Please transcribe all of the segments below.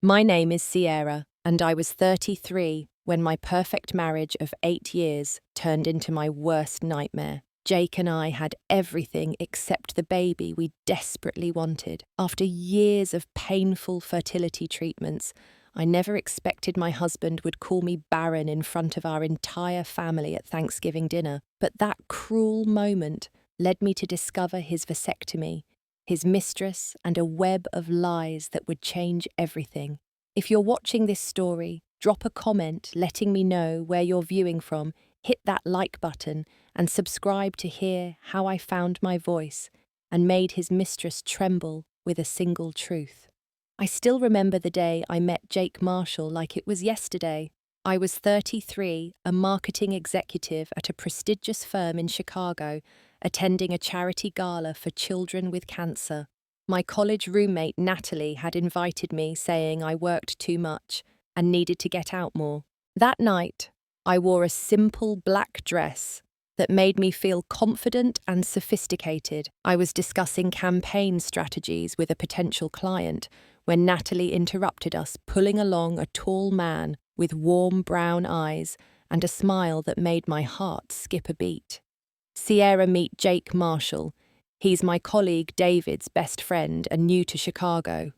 My name is Sierra, and I was 33 when my perfect marriage of 8 years turned into my worst nightmare. Jake and I had everything except the baby we desperately wanted. After years of painful fertility treatments, I never expected my husband would call me Barren in front of our entire family at Thanksgiving dinner, but that cruel moment led me to discover his vasectomy, his mistress, and a web of lies that would change everything. If you're watching this story, drop a comment letting me know where you're viewing from, hit that like button, and subscribe to hear how I found my voice and made his mistress tremble with a single truth. I still remember the day I met Jake Marshall like it was yesterday. I was 33, a marketing executive at a prestigious firm in Chicago, attending a charity gala for children with cancer. My college roommate Natalie had invited me, saying I worked too much and needed to get out more. That night, I wore a simple black dress that made me feel confident and sophisticated. I was discussing campaign strategies with a potential client when Natalie interrupted us, pulling along a tall man with warm brown eyes and a smile that made my heart skip a beat. Sierra, meet Jake Marshall. He's my colleague David's best friend and new to Chicago.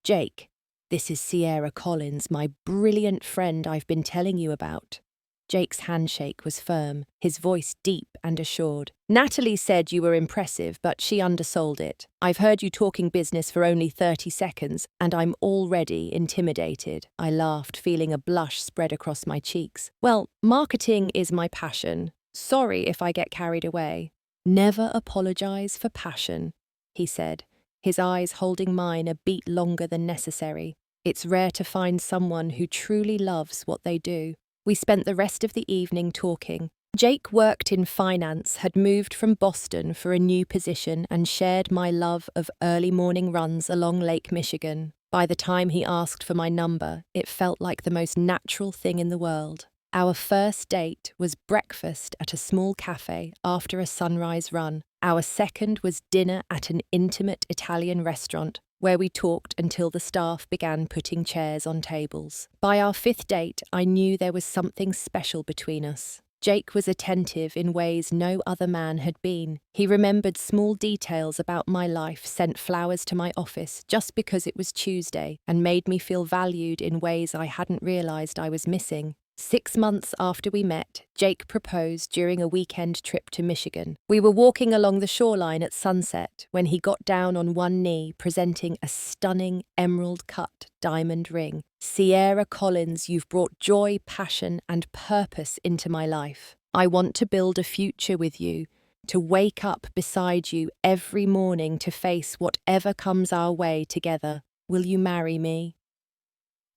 Jake, this is Sierra Collins, my brilliant friend I've been telling you about. Jake's handshake was firm, his voice deep and assured. Natalie said you were impressive, but she undersold it. I've heard you talking business for only 30 seconds, and I'm already intimidated. I laughed, feeling a blush spread across my cheeks. Well, marketing is my passion. Sorry if I get carried away. Never apologize for passion, he said, his eyes holding mine a beat longer than necessary. It's rare to find someone who truly loves what they do. We spent the rest of the evening talking. Jake worked in finance, had moved from Boston for a new position, and shared my love of early morning runs along Lake Michigan. By the time he asked for my number, it felt like the most natural thing in the world. Our first date was breakfast at a small cafe after a sunrise run. Our second was dinner at an intimate Italian restaurant, where we talked until the staff began putting chairs on tables. By our fifth date, I knew there was something special between us. Jake was attentive in ways no other man had been. He remembered small details about my life, sent flowers to my office just because it was Tuesday, and made me feel valued in ways I hadn't realized I was missing. 6 months after we met, Jake proposed during a weekend trip to Michigan. We were walking along the shoreline at sunset when he got down on one knee, presenting a stunning emerald-cut diamond ring. Sierra Collins, you've brought joy, passion, and purpose into my life. I want to build a future with you, to wake up beside you every morning to face whatever comes our way together. Will you marry me?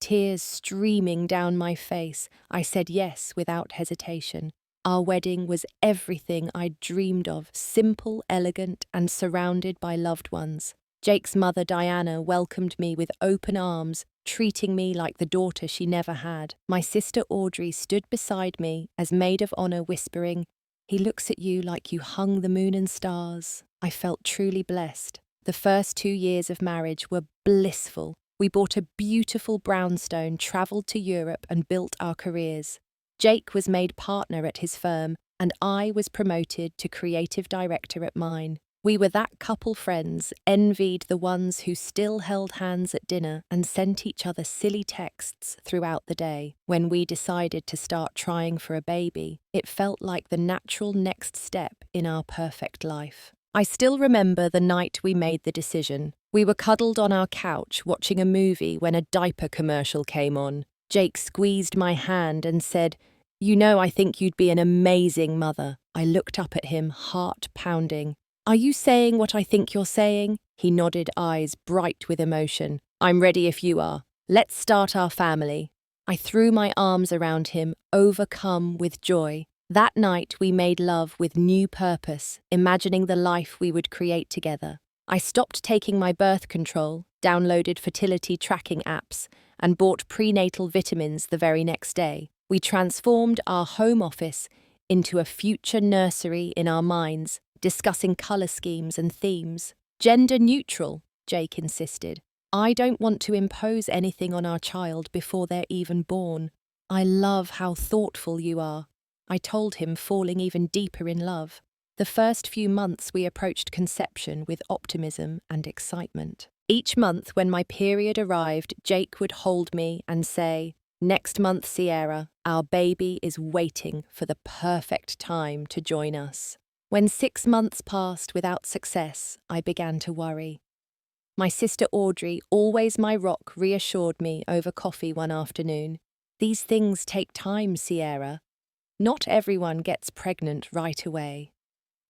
Tears streaming down my face, I said yes without hesitation. Our wedding was everything I'd dreamed of, simple, elegant, and surrounded by loved ones. Jake's mother, Diana, welcomed me with open arms, treating me like the daughter she never had. My sister Audrey stood beside me as maid of honor, whispering, "He looks at you like you hung the moon and stars." I felt truly blessed. The first 2 years of marriage were blissful. We bought a beautiful brownstone, travelled to Europe, and built our careers. Jake was made partner at his firm, and I was promoted to creative director at mine. We were that couple friends, envied the ones who still held hands at dinner and sent each other silly texts throughout the day. When we decided to start trying for a baby, it felt like the natural next step in our perfect life. I still remember the night we made the decision. We were cuddled on our couch watching a movie when a diaper commercial came on. Jake squeezed my hand and said, "You know, I think you'd be an amazing mother." I looked up at him, heart pounding. "Are you saying what I think you're saying?" He nodded, eyes bright with emotion. "I'm ready if you are. Let's start our family." I threw my arms around him, overcome with joy. That night we made love with new purpose, imagining the life we would create together. I stopped taking my birth control, downloaded fertility tracking apps, and bought prenatal vitamins the very next day. We transformed our home office into a future nursery in our minds, discussing colour schemes and themes. "Gender neutral," Jake insisted. I don't want to impose anything on our child before they're even born. I love how thoughtful you are, I told him, falling even deeper in love. The first few months we approached conception with optimism and excitement. Each month when my period arrived, Jake would hold me and say, "Next month, Sierra, our baby is waiting for the perfect time to join us." When 6 months passed without success, I began to worry. My sister Audrey, always my rock, reassured me over coffee one afternoon. "These things take time, Sierra. Not everyone gets pregnant right away."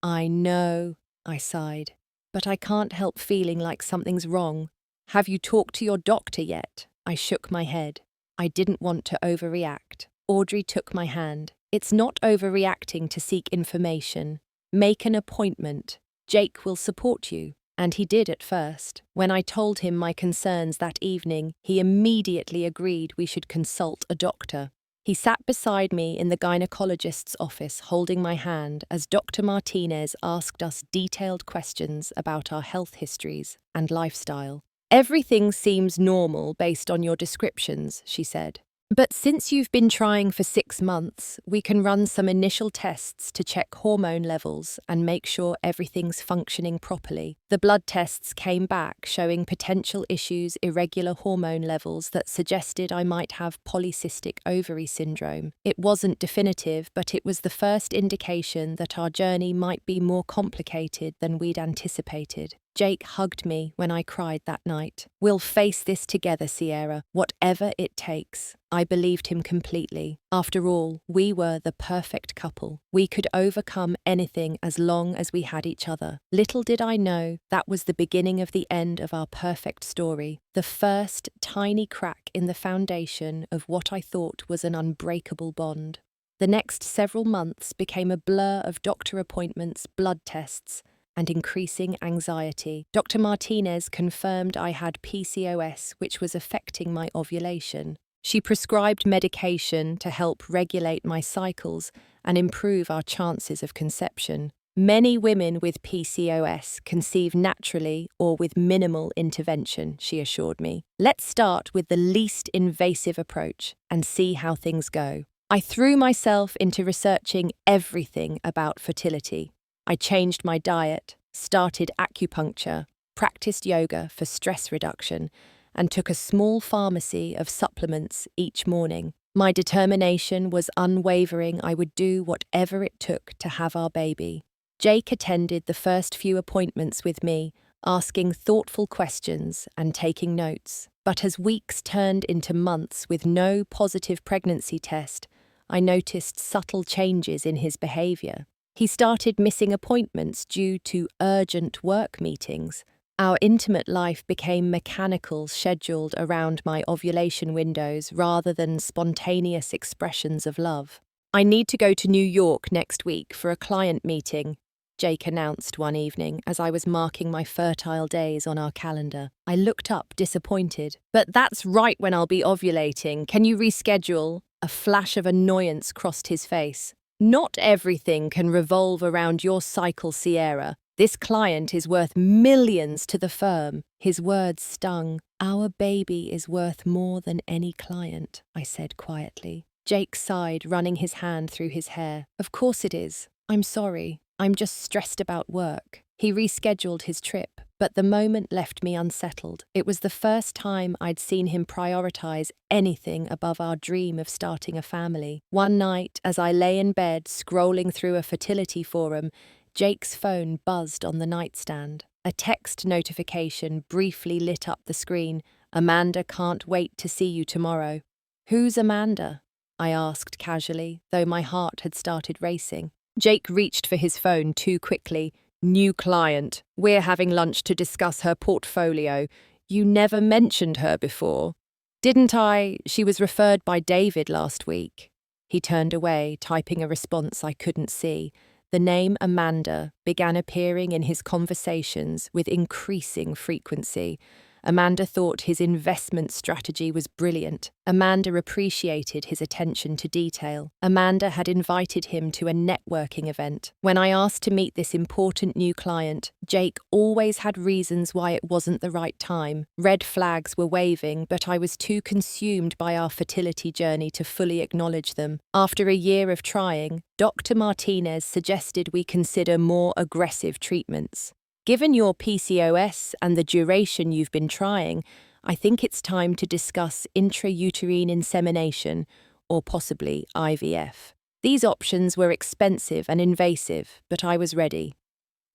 "I know," I sighed, "but I can't help feeling like something's wrong." "Have you talked to your doctor yet?" I shook my head. I didn't want to overreact. Audrey took my hand. "It's not overreacting to seek information. Make an appointment. Jake will support you." And he did at first. When I told him my concerns that evening, he immediately agreed we should consult a doctor. He sat beside me in the gynecologist's office, holding my hand as Dr. Martinez asked us detailed questions about our health histories and lifestyle. "Everything seems normal based on your descriptions," she said. "But since you've been trying for 6 months, we can run some initial tests to check hormone levels and make sure everything's functioning properly." The blood tests came back showing potential issues, irregular hormone levels that suggested I might have polycystic ovary syndrome. It wasn't definitive, but it was the first indication that our journey might be more complicated than we'd anticipated. Jake hugged me when I cried that night. "We'll face this together, Sierra, whatever it takes." I believed him completely. After all, we were the perfect couple. We could overcome anything as long as we had each other. Little did I know that was the beginning of the end of our perfect story, the first tiny crack in the foundation of what I thought was an unbreakable bond. The next several months became a blur of doctor appointments, blood tests, and increasing anxiety. Dr. Martinez confirmed I had PCOS, which was affecting my ovulation. She prescribed medication to help regulate my cycles and improve our chances of conception. "Many women with PCOS conceive naturally or with minimal intervention," she assured me. "Let's start with the least invasive approach and see how things go." I threw myself into researching everything about fertility. I changed my diet, started acupuncture, practiced yoga for stress reduction, and took a small pharmacy of supplements each morning. My determination was unwavering. I would do whatever it took to have our baby. Jake attended the first few appointments with me, asking thoughtful questions and taking notes. But as weeks turned into months with no positive pregnancy test, I noticed subtle changes in his behavior. He started missing appointments due to urgent work meetings. Our intimate life became mechanical, scheduled around my ovulation windows rather than spontaneous expressions of love. "I need to go to New York next week for a client meeting," Jake announced one evening as I was marking my fertile days on our calendar. I looked up, disappointed. "But that's right when I'll be ovulating. Can you reschedule?" A flash of annoyance crossed his face. "Not everything can revolve around your cycle, Sierra. This client is worth millions to the firm." His words stung. "Our baby is worth more than any client," I said quietly. Jake sighed, running his hand through his hair. "Of course it is. I'm sorry. I'm just stressed about work." He rescheduled his trip, but the moment left me unsettled. It was the first time I'd seen him prioritize anything above our dream of starting a family. One night, as I lay in bed scrolling through a fertility forum, Jake's phone buzzed on the nightstand. A text notification briefly lit up the screen. "Amanda can't wait to see you tomorrow." "Who's Amanda?" I asked casually, though my heart had started racing. Jake reached for his phone too quickly. "New client. We're having lunch to discuss her portfolio. You never mentioned her before." "Didn't I? She was referred by David last week." He turned away, typing a response I couldn't see. The name Amanda began appearing in his conversations with increasing frequency, Amanda thought his investment strategy was brilliant. Amanda appreciated his attention to detail. Amanda had invited him to a networking event. When I asked to meet this important new client, Jake always had reasons why it wasn't the right time. Red flags were waving, but I was too consumed by our fertility journey to fully acknowledge them. After a year of trying, Dr. Martinez suggested we consider more aggressive treatments. Given your PCOS and the duration you've been trying, I think it's time to discuss intrauterine insemination, or possibly IVF. These options were expensive and invasive, but I was ready.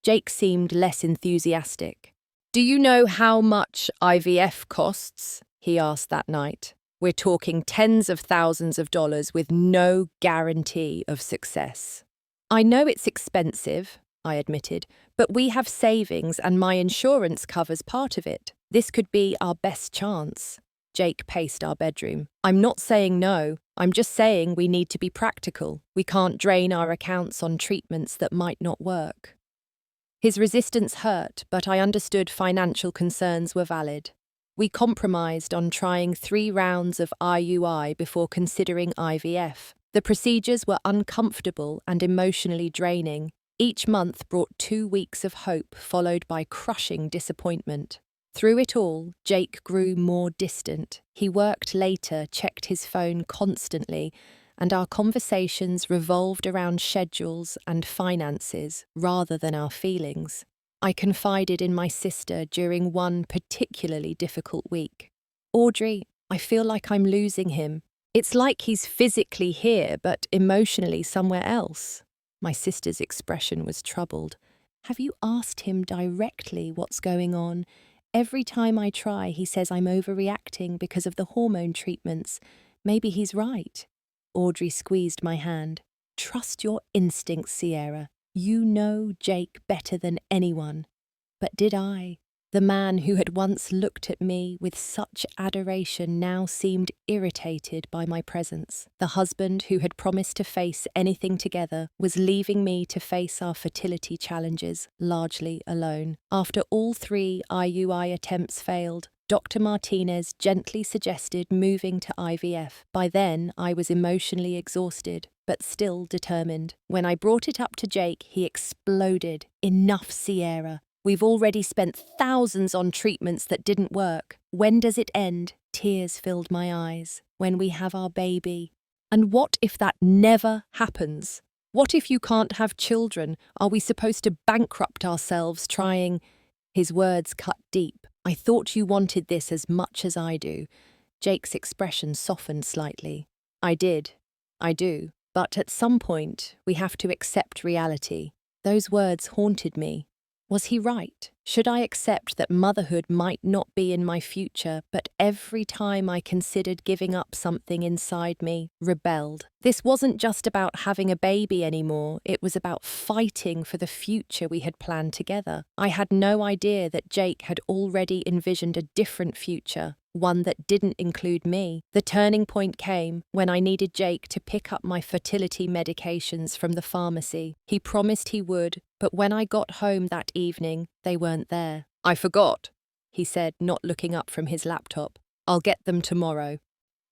Jake seemed less enthusiastic. "Do you know how much IVF costs?" he asked that night. "We're talking tens of thousands of dollars with no guarantee of success." "I know it's expensive," I admitted, "but we have savings and my insurance covers part of it. This could be our best chance." Jake paced our bedroom. "I'm not saying no. I'm just saying we need to be practical. We can't drain our accounts on treatments that might not work." His resistance hurt, but I understood financial concerns were valid. We compromised on trying 3 rounds of IUI before considering IVF. The procedures were uncomfortable and emotionally draining. Each month brought 2 weeks of hope, followed by crushing disappointment. Through it all, Jake grew more distant. He worked later, checked his phone constantly, and our conversations revolved around schedules and finances rather than our feelings. I confided in my sister during one particularly difficult week. "Audrey, I feel like I'm losing him. It's like he's physically here, but emotionally somewhere else." My sister's expression was troubled. "Have you asked him directly what's going on? Every time I try, he says I'm overreacting because of the hormone treatments. Maybe he's right." Audrey squeezed my hand. "Trust your instincts, Sierra. You know Jake better than anyone." But did I? The man who had once looked at me with such adoration now seemed irritated by my presence. The husband who had promised to face anything together was leaving me to face our fertility challenges largely alone. After all 3 IUI attempts failed, Dr. Martinez gently suggested moving to IVF. By then, I was emotionally exhausted, but still determined. When I brought it up to Jake, he exploded. "Enough, Sierra. We've already spent thousands on treatments that didn't work. When does it end?" Tears filled my eyes. "When we have our baby." "And what if that never happens? What if you can't have children? Are we supposed to bankrupt ourselves trying?" His words cut deep. "I thought you wanted this as much as I do." Jake's expression softened slightly. I do. But at some point, we have to accept reality." Those words haunted me. Was he right? Should I accept that motherhood might not be in my future, but every time I considered giving up something inside me, rebelled? This wasn't just about having a baby anymore, it was about fighting for the future we had planned together. I had no idea that Jake had already envisioned a different future, one that didn't include me. The turning point came when I needed Jake to pick up my fertility medications from the pharmacy. He promised he would, but when I got home that evening, they weren't there. "I forgot," he said, not looking up from his laptop. "I'll get them tomorrow."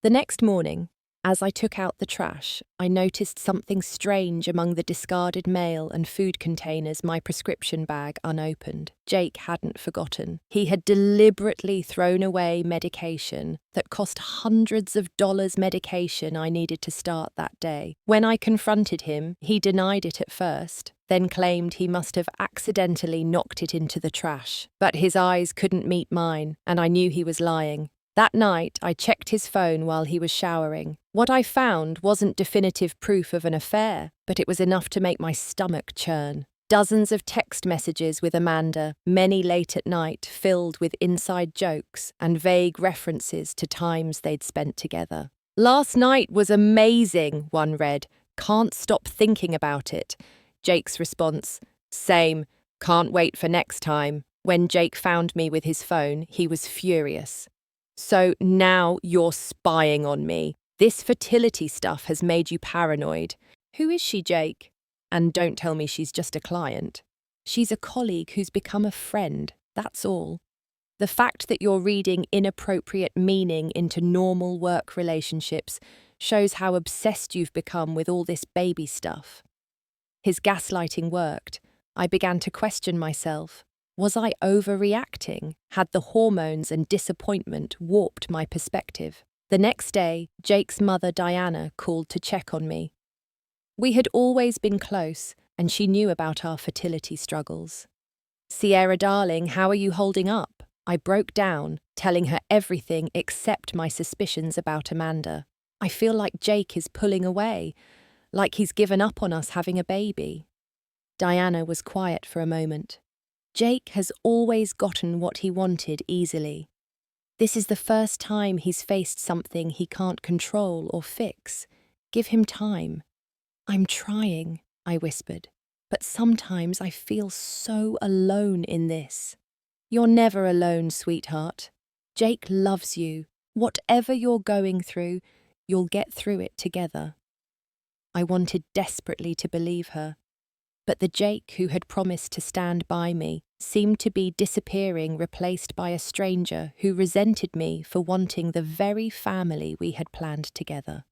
The next morning, as I took out the trash, I noticed something strange among the discarded mail and food containers, my prescription bag unopened. Jake hadn't forgotten. He had deliberately thrown away medication that cost hundreds of dollars, medication I needed to start that day. When I confronted him, he denied it at first, then claimed he must have accidentally knocked it into the trash. But his eyes couldn't meet mine, and I knew he was lying. That night, I checked his phone while he was showering. What I found wasn't definitive proof of an affair, but it was enough to make my stomach churn. Dozens of text messages with Amanda, many late at night, filled with inside jokes and vague references to times they'd spent together. "Last night was amazing," one read. "Can't stop thinking about it." Jake's response, "Same, can't wait for next time." When Jake found me with his phone, he was furious. "So now you're spying on me. This fertility stuff has made you paranoid." "Who is she, Jake? And don't tell me she's just a client." "She's a colleague who's become a friend, that's all." The fact that you're reading inappropriate meaning into normal work relationships shows how obsessed you've become with all this baby stuff. His gaslighting worked. I began to question myself. Was I overreacting? Had the hormones and disappointment warped my perspective? The next day, Jake's mother, Diana, called to check on me. We had always been close, and she knew about our fertility struggles. "Sierra, darling, how are you holding up?" I broke down, telling her everything except my suspicions about Amanda. "I feel like Jake is pulling away, like he's given up on us having a baby." Diana was quiet for a moment. "Jake has always gotten what he wanted easily. This is the first time he's faced something he can't control or fix. Give him time." "I'm trying," I whispered, "but sometimes I feel so alone in this." "You're never alone, sweetheart. Jake loves you. Whatever you're going through, you'll get through it together." I wanted desperately to believe her, but the Jake who had promised to stand by me seemed to be disappearing, replaced by a stranger who resented me for wanting the very family we had planned together.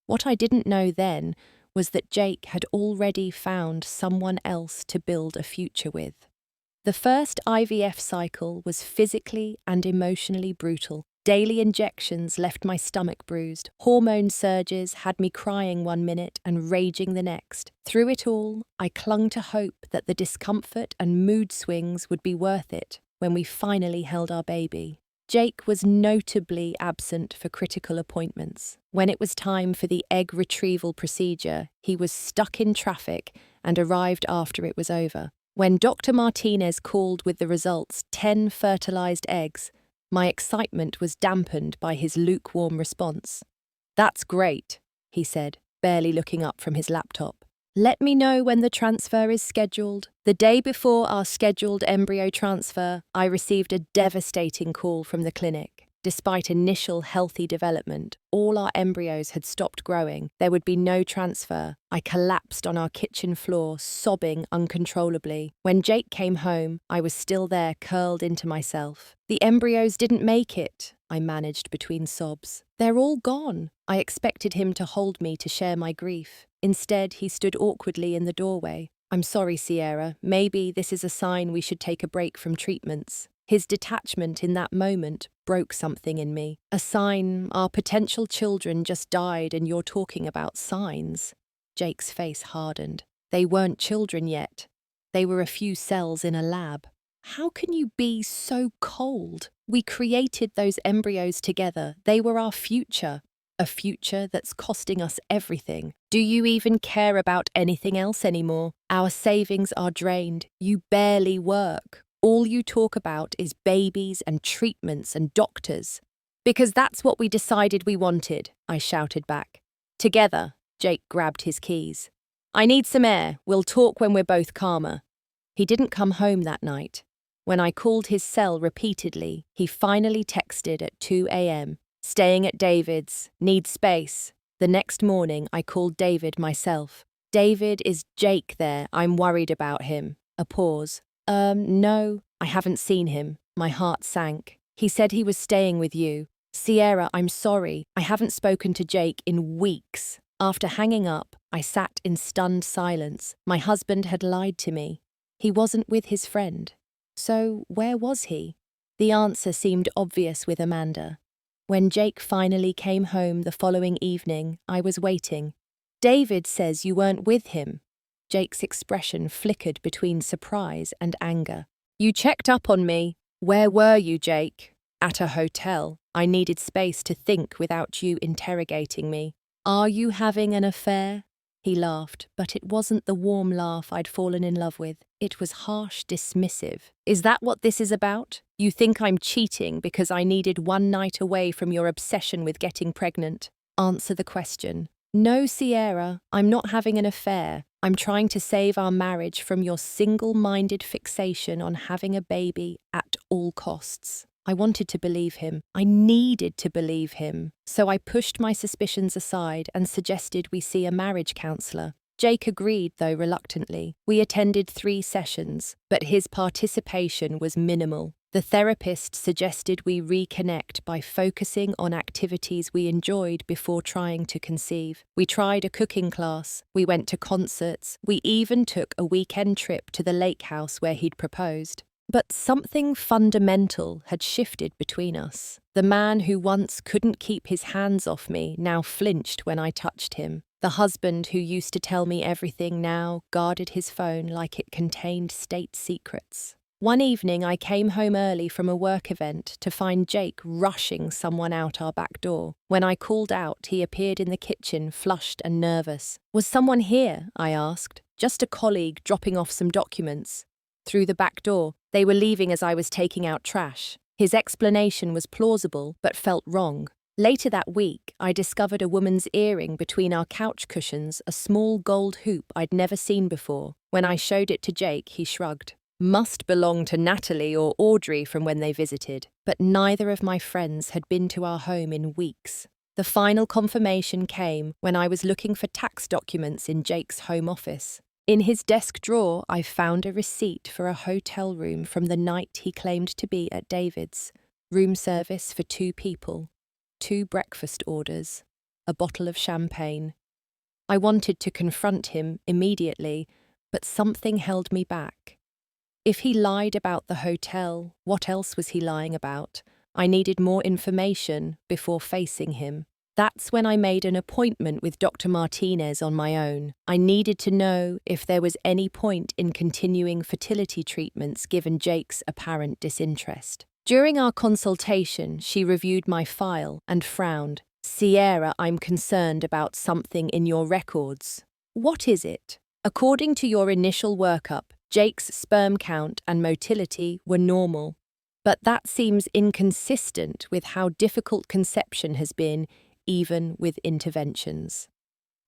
What I didn't know then was that Jake had already found someone else to build a future with. The first IVF cycle was physically and emotionally brutal. Daily injections left my stomach bruised. Hormone surges had me crying one minute and raging the next. Through it all, I clung to hope that the discomfort and mood swings would be worth it when we finally held our baby. Jake was notably absent for critical appointments. When it was time for the egg retrieval procedure, he was stuck in traffic and arrived after it was over. When Dr. Martinez called with the results, 10 fertilized eggs, my excitement was dampened by his lukewarm response. "That's great," he said, barely looking up from his laptop. "Let me know when the transfer is scheduled." The day before our scheduled embryo transfer, I received a devastating call from the clinic. Despite initial healthy development, all our embryos had stopped growing. There would be no transfer. I collapsed on our kitchen floor, sobbing uncontrollably. When Jake came home, I was still there, curled into myself. "The embryos didn't make it," I managed between sobs. "They're all gone." I expected him to hold me to share my grief. Instead, he stood awkwardly in the doorway. "I'm sorry, Sierra. Maybe this is a sign we should take a break from treatments." His detachment in that moment broke something in me. A sign our potential children just died and you're talking about signs. Jake's face hardened. They weren't children yet. They were a few cells in a lab. How can you be so cold? We created those embryos together. They were our future. A future that's costing us everything. Do you even care about anything else anymore? Our savings are drained. You barely work. All you talk about is babies and treatments and doctors. Because that's what we decided we wanted, I shouted back. Together, Jake grabbed his keys. "I need some air. We'll talk when we're both calmer." He didn't come home that night. When I called his cell repeatedly, he finally texted at 2 a.m. "Staying at David's. Need space." The next morning, I called David myself. "David, is Jake there? I'm worried about him." A pause. No, I haven't seen him." My heart sank. "He said he was staying with you." "Sierra, I'm sorry. I haven't spoken to Jake in weeks." After hanging up, I sat in stunned silence. My husband had lied to me. He wasn't with his friend. So where was he? The answer seemed obvious with Amanda. When Jake finally came home the following evening, I was waiting. "David says you weren't with him." Jake's expression flickered between surprise and anger. "You checked up on me. Where were you, Jake?" "At a hotel. I needed space to think without you interrogating me." "Are you having an affair?" He laughed, but it wasn't the warm laugh I'd fallen in love with. It was harsh, dismissive. "Is that what this is about? You think I'm cheating because I needed one night away from your obsession with getting pregnant? Answer the question." "No, Sierra, I'm not having an affair. I'm trying to save our marriage from your single-minded fixation on having a baby at all costs." I wanted to believe him. I needed to believe him. So I pushed my suspicions aside and suggested we see a marriage counselor. Jake agreed, though reluctantly. We attended 3 sessions, but his participation was minimal. The therapist suggested we reconnect by focusing on activities we enjoyed before trying to conceive. We tried a cooking class, we went to concerts, we even took a weekend trip to the lake house where he'd proposed. But something fundamental had shifted between us. The man who once couldn't keep his hands off me now flinched when I touched him. The husband who used to tell me everything now guarded his phone like it contained state secrets. One evening I came home early from a work event to find Jake rushing someone out our back door. When I called out, he appeared in the kitchen, flushed and nervous. "Was someone here?" I asked. "Just a colleague dropping off some documents." Through the back door, they were leaving as I was taking out trash. His explanation was plausible, but felt wrong. Later that week, I discovered a woman's earring between our couch cushions, a small gold hoop I'd never seen before. When I showed it to Jake, he shrugged. Must belong to Natalie or Audrey from when they visited. But neither of my friends had been to our home in weeks. The final confirmation came when I was looking for tax documents in Jake's home office. In his desk drawer, I found a receipt for a hotel room from the night he claimed to be at David's. Room service for 2 people, 2 breakfast orders, a bottle of champagne. I wanted to confront him immediately, but something held me back. If he lied about the hotel, what else was he lying about? I needed more information before facing him. That's when I made an appointment with Dr. Martinez on my own. I needed to know if there was any point in continuing fertility treatments given Jake's apparent disinterest. During our consultation, she reviewed my file and frowned. "Sierra, I'm concerned about something in your records." "What is it?" "According to your initial workup, Jake's sperm count and motility were normal. But that seems inconsistent with how difficult conception has been, even with interventions."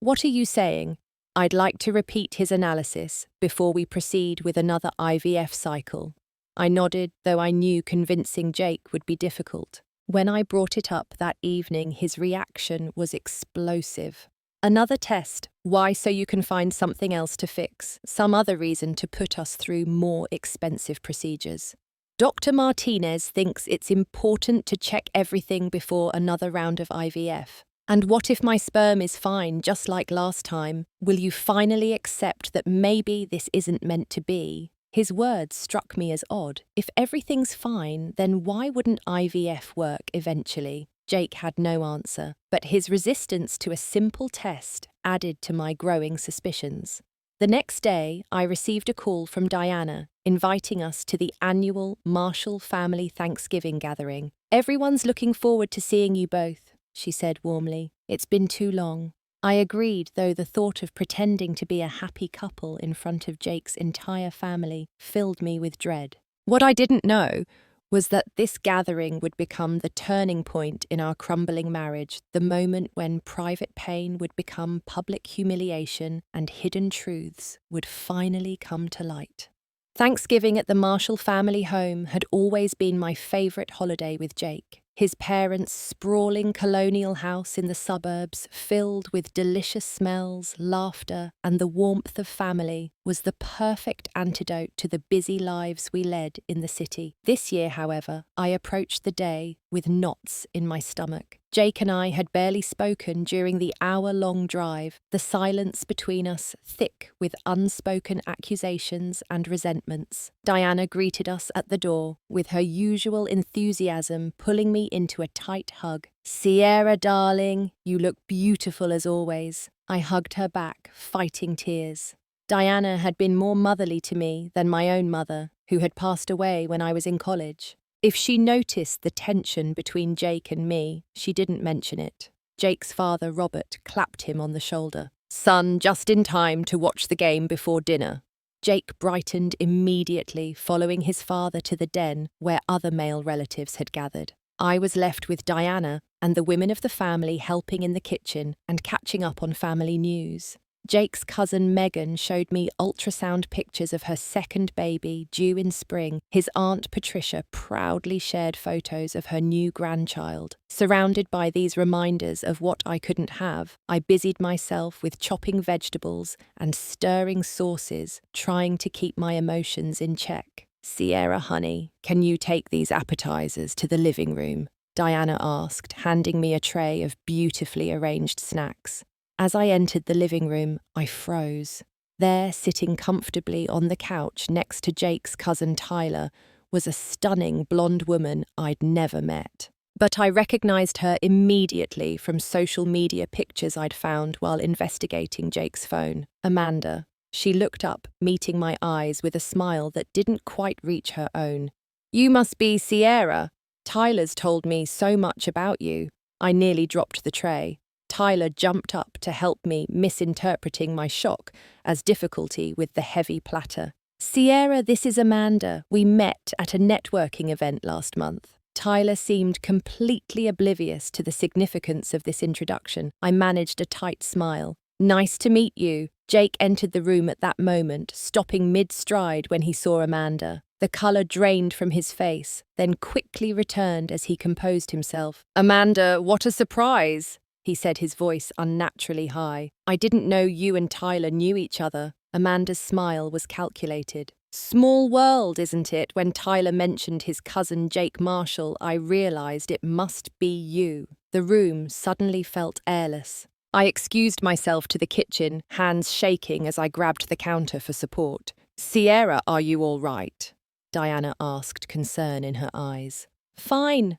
"What are you saying?" I'd like to repeat his analysis before we proceed with another IVF cycle. I nodded, though I knew convincing Jake would be difficult. When I brought it up that evening, his reaction was explosive. "Another test. Why, so you can find something else to fix, some other reason to put us through more expensive procedures." Dr. Martinez thinks it's important to check everything before another round of IVF. "And what if my sperm is fine, just like last time? Will you finally accept that maybe this isn't meant to be?" His words struck me as odd. If everything's fine, then why wouldn't IVF work eventually? Jake had no answer, but his resistance to a simple test added to my growing suspicions. The next day, I received a call from Diana, inviting us to the annual Marshall family Thanksgiving gathering. "Everyone's looking forward to seeing you both," she said warmly. "It's been too long." I agreed, though the thought of pretending to be a happy couple in front of Jake's entire family filled me with dread. What I didn't know was that this gathering would become the turning point in our crumbling marriage, the moment when private pain would become public humiliation and hidden truths would finally come to light. Thanksgiving at the Marshall family home had always been my favourite holiday with Jake. His parents' sprawling colonial house in the suburbs, filled with delicious smells, laughter, and the warmth of family, was the perfect antidote to the busy lives we led in the city. This year, however, I approached the day with knots in my stomach. Jake and I had barely spoken during the hour-long drive, the silence between us thick with unspoken accusations and resentments. Diana greeted us at the door, with her usual enthusiasm pulling me into a tight hug. "Sierra, darling, you look beautiful as always." I hugged her back, fighting tears. Diana had been more motherly to me than my own mother, who had passed away when I was in college. If she noticed the tension between Jake and me, she didn't mention it. Jake's father, Robert, clapped him on the shoulder. "Son, just in time to watch the game before dinner." Jake brightened immediately, following his father to the den where other male relatives had gathered. I was left with Diana and the women of the family helping in the kitchen and catching up on family news. Jake's cousin Megan showed me ultrasound pictures of her second baby due in spring. His aunt Patricia proudly shared photos of her new grandchild. Surrounded by these reminders of what I couldn't have, I busied myself with chopping vegetables and stirring sauces, trying to keep my emotions in check. Sierra, honey, can you take these appetizers to the living room? Diana asked, handing me a tray of beautifully arranged snacks. As I entered the living room, I froze. There, sitting comfortably on the couch next to Jake's cousin Tyler, was a stunning blonde woman I'd never met. But I recognized her immediately from social media pictures I'd found while investigating Jake's phone. Amanda. She looked up, meeting my eyes with a smile that didn't quite reach her own. You must be Sierra. Tyler's told me so much about you. I nearly dropped the tray. Tyler jumped up to help me, misinterpreting my shock as difficulty with the heavy platter. Sierra, this is Amanda. We met at a networking event last month. Tyler seemed completely oblivious to the significance of this introduction. I managed a tight smile. Nice to meet you. Jake entered the room at that moment, stopping mid-stride when he saw Amanda. The colour drained from his face, then quickly returned as he composed himself. Amanda, what a surprise, he said, his voice unnaturally high. I didn't know you and Tyler knew each other. Amanda's smile was calculated. Small world, isn't it? When Tyler mentioned his cousin Jake Marshall, I realised it must be you. The room suddenly felt airless. I excused myself to the kitchen, hands shaking as I grabbed the counter for support. Sierra, are you all right? Diana asked, concern in her eyes. Fine,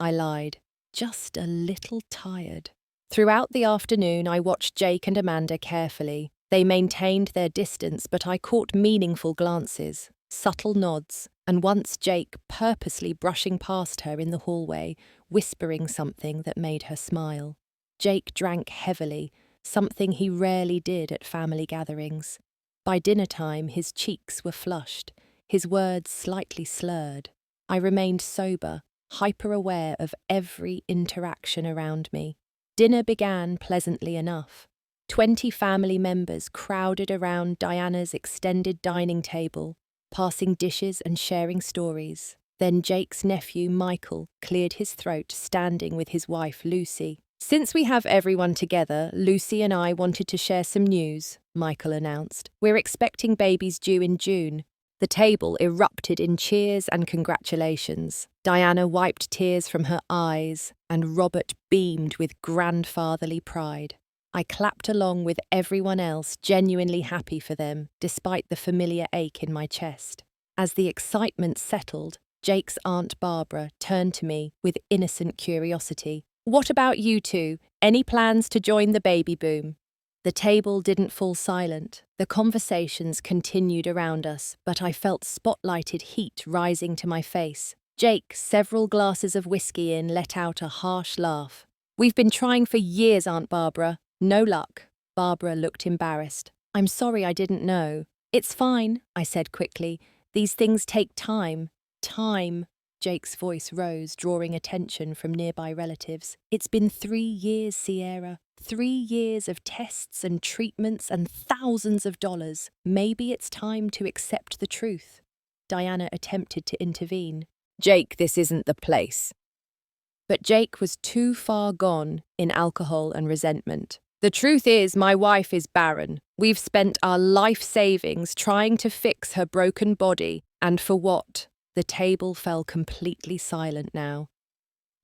I lied, just a little tired. Throughout the afternoon, I watched Jake and Amanda carefully. They maintained their distance, but I caught meaningful glances, subtle nods, and once Jake purposely brushing past her in the hallway, whispering something that made her smile. Jake drank heavily, something he rarely did at family gatherings. By dinner time, his cheeks were flushed, his words slightly slurred. I remained sober, hyper-aware of every interaction around me. Dinner began pleasantly enough. 20 family members crowded around Diana's extended dining table, passing dishes and sharing stories. Then Jake's nephew, Michael, cleared his throat, standing with his wife, Lucy. Since we have everyone together, Lucy and I wanted to share some news, Michael announced. We're expecting babies due in June. The table erupted in cheers and congratulations. Diana wiped tears from her eyes, and Robert beamed with grandfatherly pride. I clapped along with everyone else, genuinely happy for them, despite the familiar ache in my chest. As the excitement settled, Jake's Aunt Barbara turned to me with innocent curiosity. What about you two? Any plans to join the baby boom? The table didn't fall silent. The conversations continued around us, but I felt spotlighted heat rising to my face. Jake, several glasses of whiskey in, let out a harsh laugh. We've been trying for years, Aunt Barbara. No luck. Barbara looked embarrassed. I'm sorry, I didn't know. It's fine, I said quickly. These things take time. Time. Jake's voice rose, drawing attention from nearby relatives. It's been 3 years, Sierra. 3 years of tests and treatments and thousands of dollars. Maybe it's time to accept the truth. Diana attempted to intervene. Jake, this isn't the place. But Jake was too far gone in alcohol and resentment. The truth is, my wife is Barren. We've spent our life savings trying to fix her broken body, and for what? The table fell completely silent now.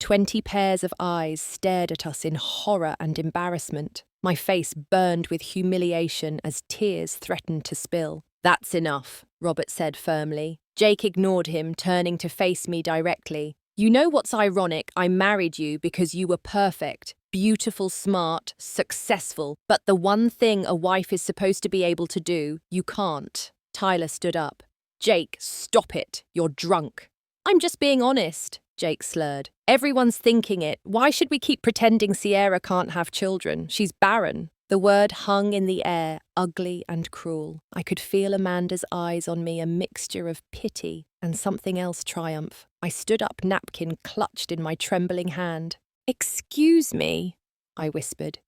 20 pairs of eyes stared at us in horror and embarrassment. My face burned with humiliation as tears threatened to spill. That's enough, Robert said firmly. Jake ignored him, turning to face me directly. You know what's ironic? I married you because you were perfect, beautiful, smart, successful. But the one thing a wife is supposed to be able to do, you can't. Tyler stood up. Jake, stop it. You're drunk. I'm just being honest, Jake slurred. Everyone's thinking it. Why should we keep pretending Sierra can't have children? She's barren. The word hung in the air, ugly and cruel. I could feel Amanda's eyes on me, a mixture of pity and something else triumph. I stood up, napkin clutched in my trembling hand. Excuse me, I whispered,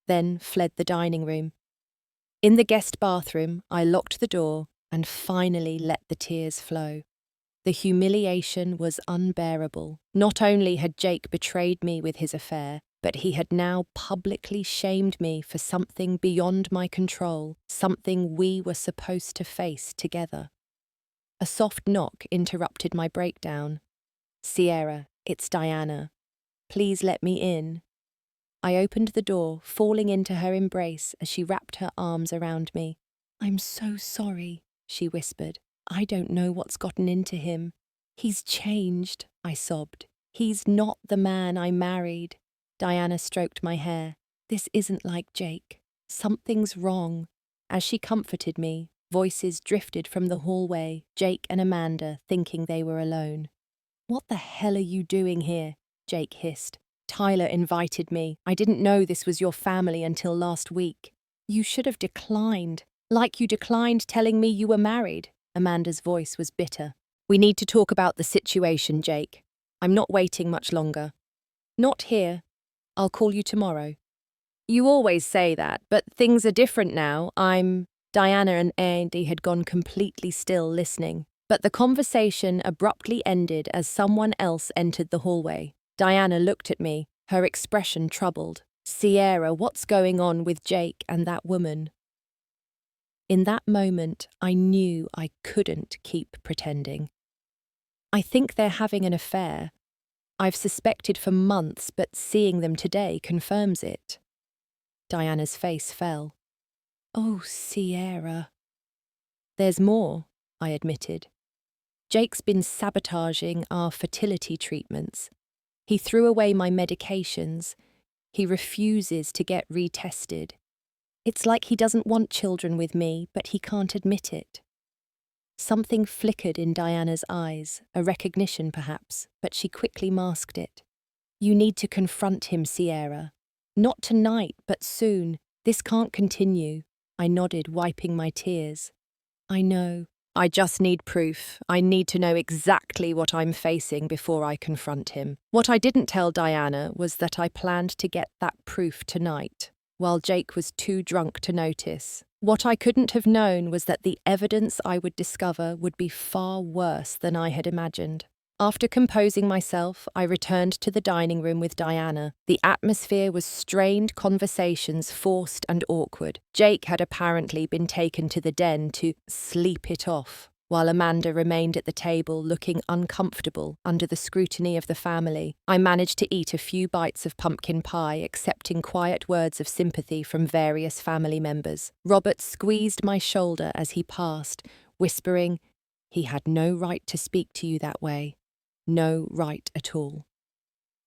then fled the dining room. In the guest bathroom, I locked the door and finally let the tears flow. The humiliation was unbearable. Not only had Jake betrayed me with his affair, but he had now publicly shamed me for something beyond my control, something we were supposed to face together. A soft knock interrupted my breakdown. "Sierra, it's Diana. Please let me in." I opened the door, falling into her embrace as she wrapped her arms around me. "I'm so sorry," she whispered. "I don't know what's gotten into him. He's changed," I sobbed. "He's not the man I married." Diana stroked my hair. "This isn't like Jake. Something's wrong." As she comforted me, voices drifted from the hallway, Jake and Amanda thinking they were alone. "What the hell are you doing here?" Jake hissed. "Tyler invited me. I didn't know this was your family until last week." "You should have declined. Like you declined telling me you were married." Amanda's voice was bitter. "We need to talk about the situation, Jake. I'm not waiting much longer." "Not here. I'll call you tomorrow." "You always say that, but things are different now. Diana and Andy had gone completely still listening, but the conversation abruptly ended as someone else entered the hallway. Diana looked at me, her expression troubled. "Sierra, what's going on with Jake and that woman?" In that moment, I knew I couldn't keep pretending. "I think they're having an affair. I've suspected for months, but seeing them today confirms it." Diana's face fell. "Oh, Sierra." "There's more," I admitted. "Jake's been sabotaging our fertility treatments. He threw away my medications. He refuses to get retested. It's like he doesn't want children with me, but he can't admit it." Something flickered in Diana's eyes, a recognition perhaps, but she quickly masked it. "You need to confront him, Sierra. Not tonight, but soon. This can't continue." I nodded, wiping my tears. "I know. I just need proof. I need to know exactly what I'm facing before I confront him." What I didn't tell Diana was that I planned to get that proof tonight, while Jake was too drunk to notice. What I couldn't have known was that the evidence I would discover would be far worse than I had imagined. After composing myself, I returned to the dining room with Diana. The atmosphere was strained conversations, forced and awkward. Jake had apparently been taken to the den to sleep it off, while Amanda remained at the table looking uncomfortable under the scrutiny of the family. I managed to eat a few bites of pumpkin pie, accepting quiet words of sympathy from various family members. Robert squeezed my shoulder as he passed, whispering, "He had no right to speak to you that way. No right at all."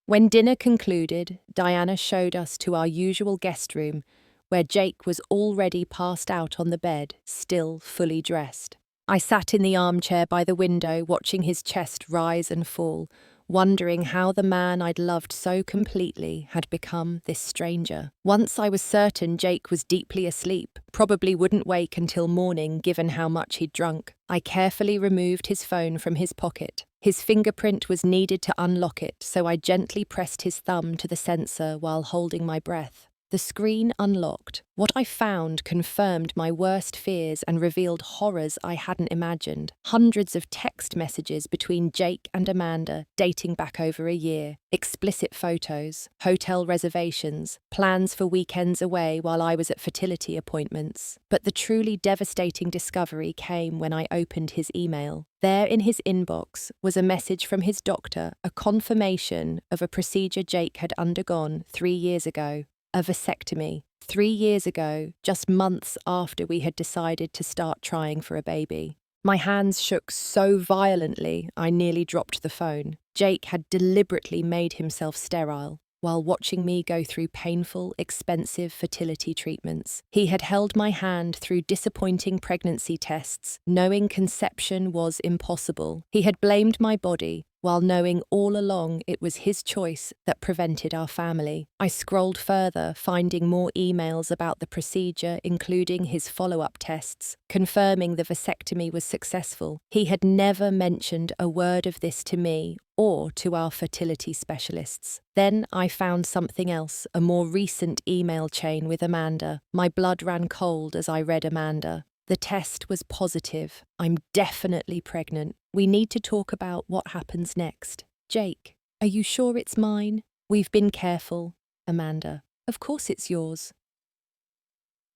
When dinner concluded, Diana showed us to our usual guest room, where Jake was already passed out on the bed, still fully dressed. I sat in the armchair by the window, watching his chest rise and fall, wondering how the man I'd loved so completely had become this stranger. Once I was certain Jake was deeply asleep, probably wouldn't wake until morning given how much he'd drunk. I carefully removed his phone from his pocket. His fingerprint was needed to unlock it, so I gently pressed his thumb to the sensor while holding my breath. The screen unlocked. What I found confirmed my worst fears and revealed horrors I hadn't imagined. Hundreds of text messages between Jake and Amanda, dating back over a year. Explicit photos, hotel reservations, plans for weekends away while I was at fertility appointments. But the truly devastating discovery came when I opened his email. There in his inbox was a message from his doctor, a confirmation of a procedure Jake had undergone 3 years ago. A vasectomy. 3 years ago, just months after we had decided to start trying for a baby. My hands shook so violently I nearly dropped the phone. Jake had deliberately made himself sterile while watching me go through painful, expensive fertility treatments. He had held my hand through disappointing pregnancy tests, knowing conception was impossible. He had blamed my body, while knowing all along it was his choice that prevented our family. I scrolled further, finding more emails about the procedure, including his follow-up tests, confirming the vasectomy was successful. He had never mentioned a word of this to me or to our fertility specialists. Then I found something else, a more recent email chain with Amanda. My blood ran cold as I read Amanda. The test was positive. I'm definitely pregnant. We need to talk about what happens next. Jake, are you sure it's mine? We've been careful. Amanda, of course it's yours.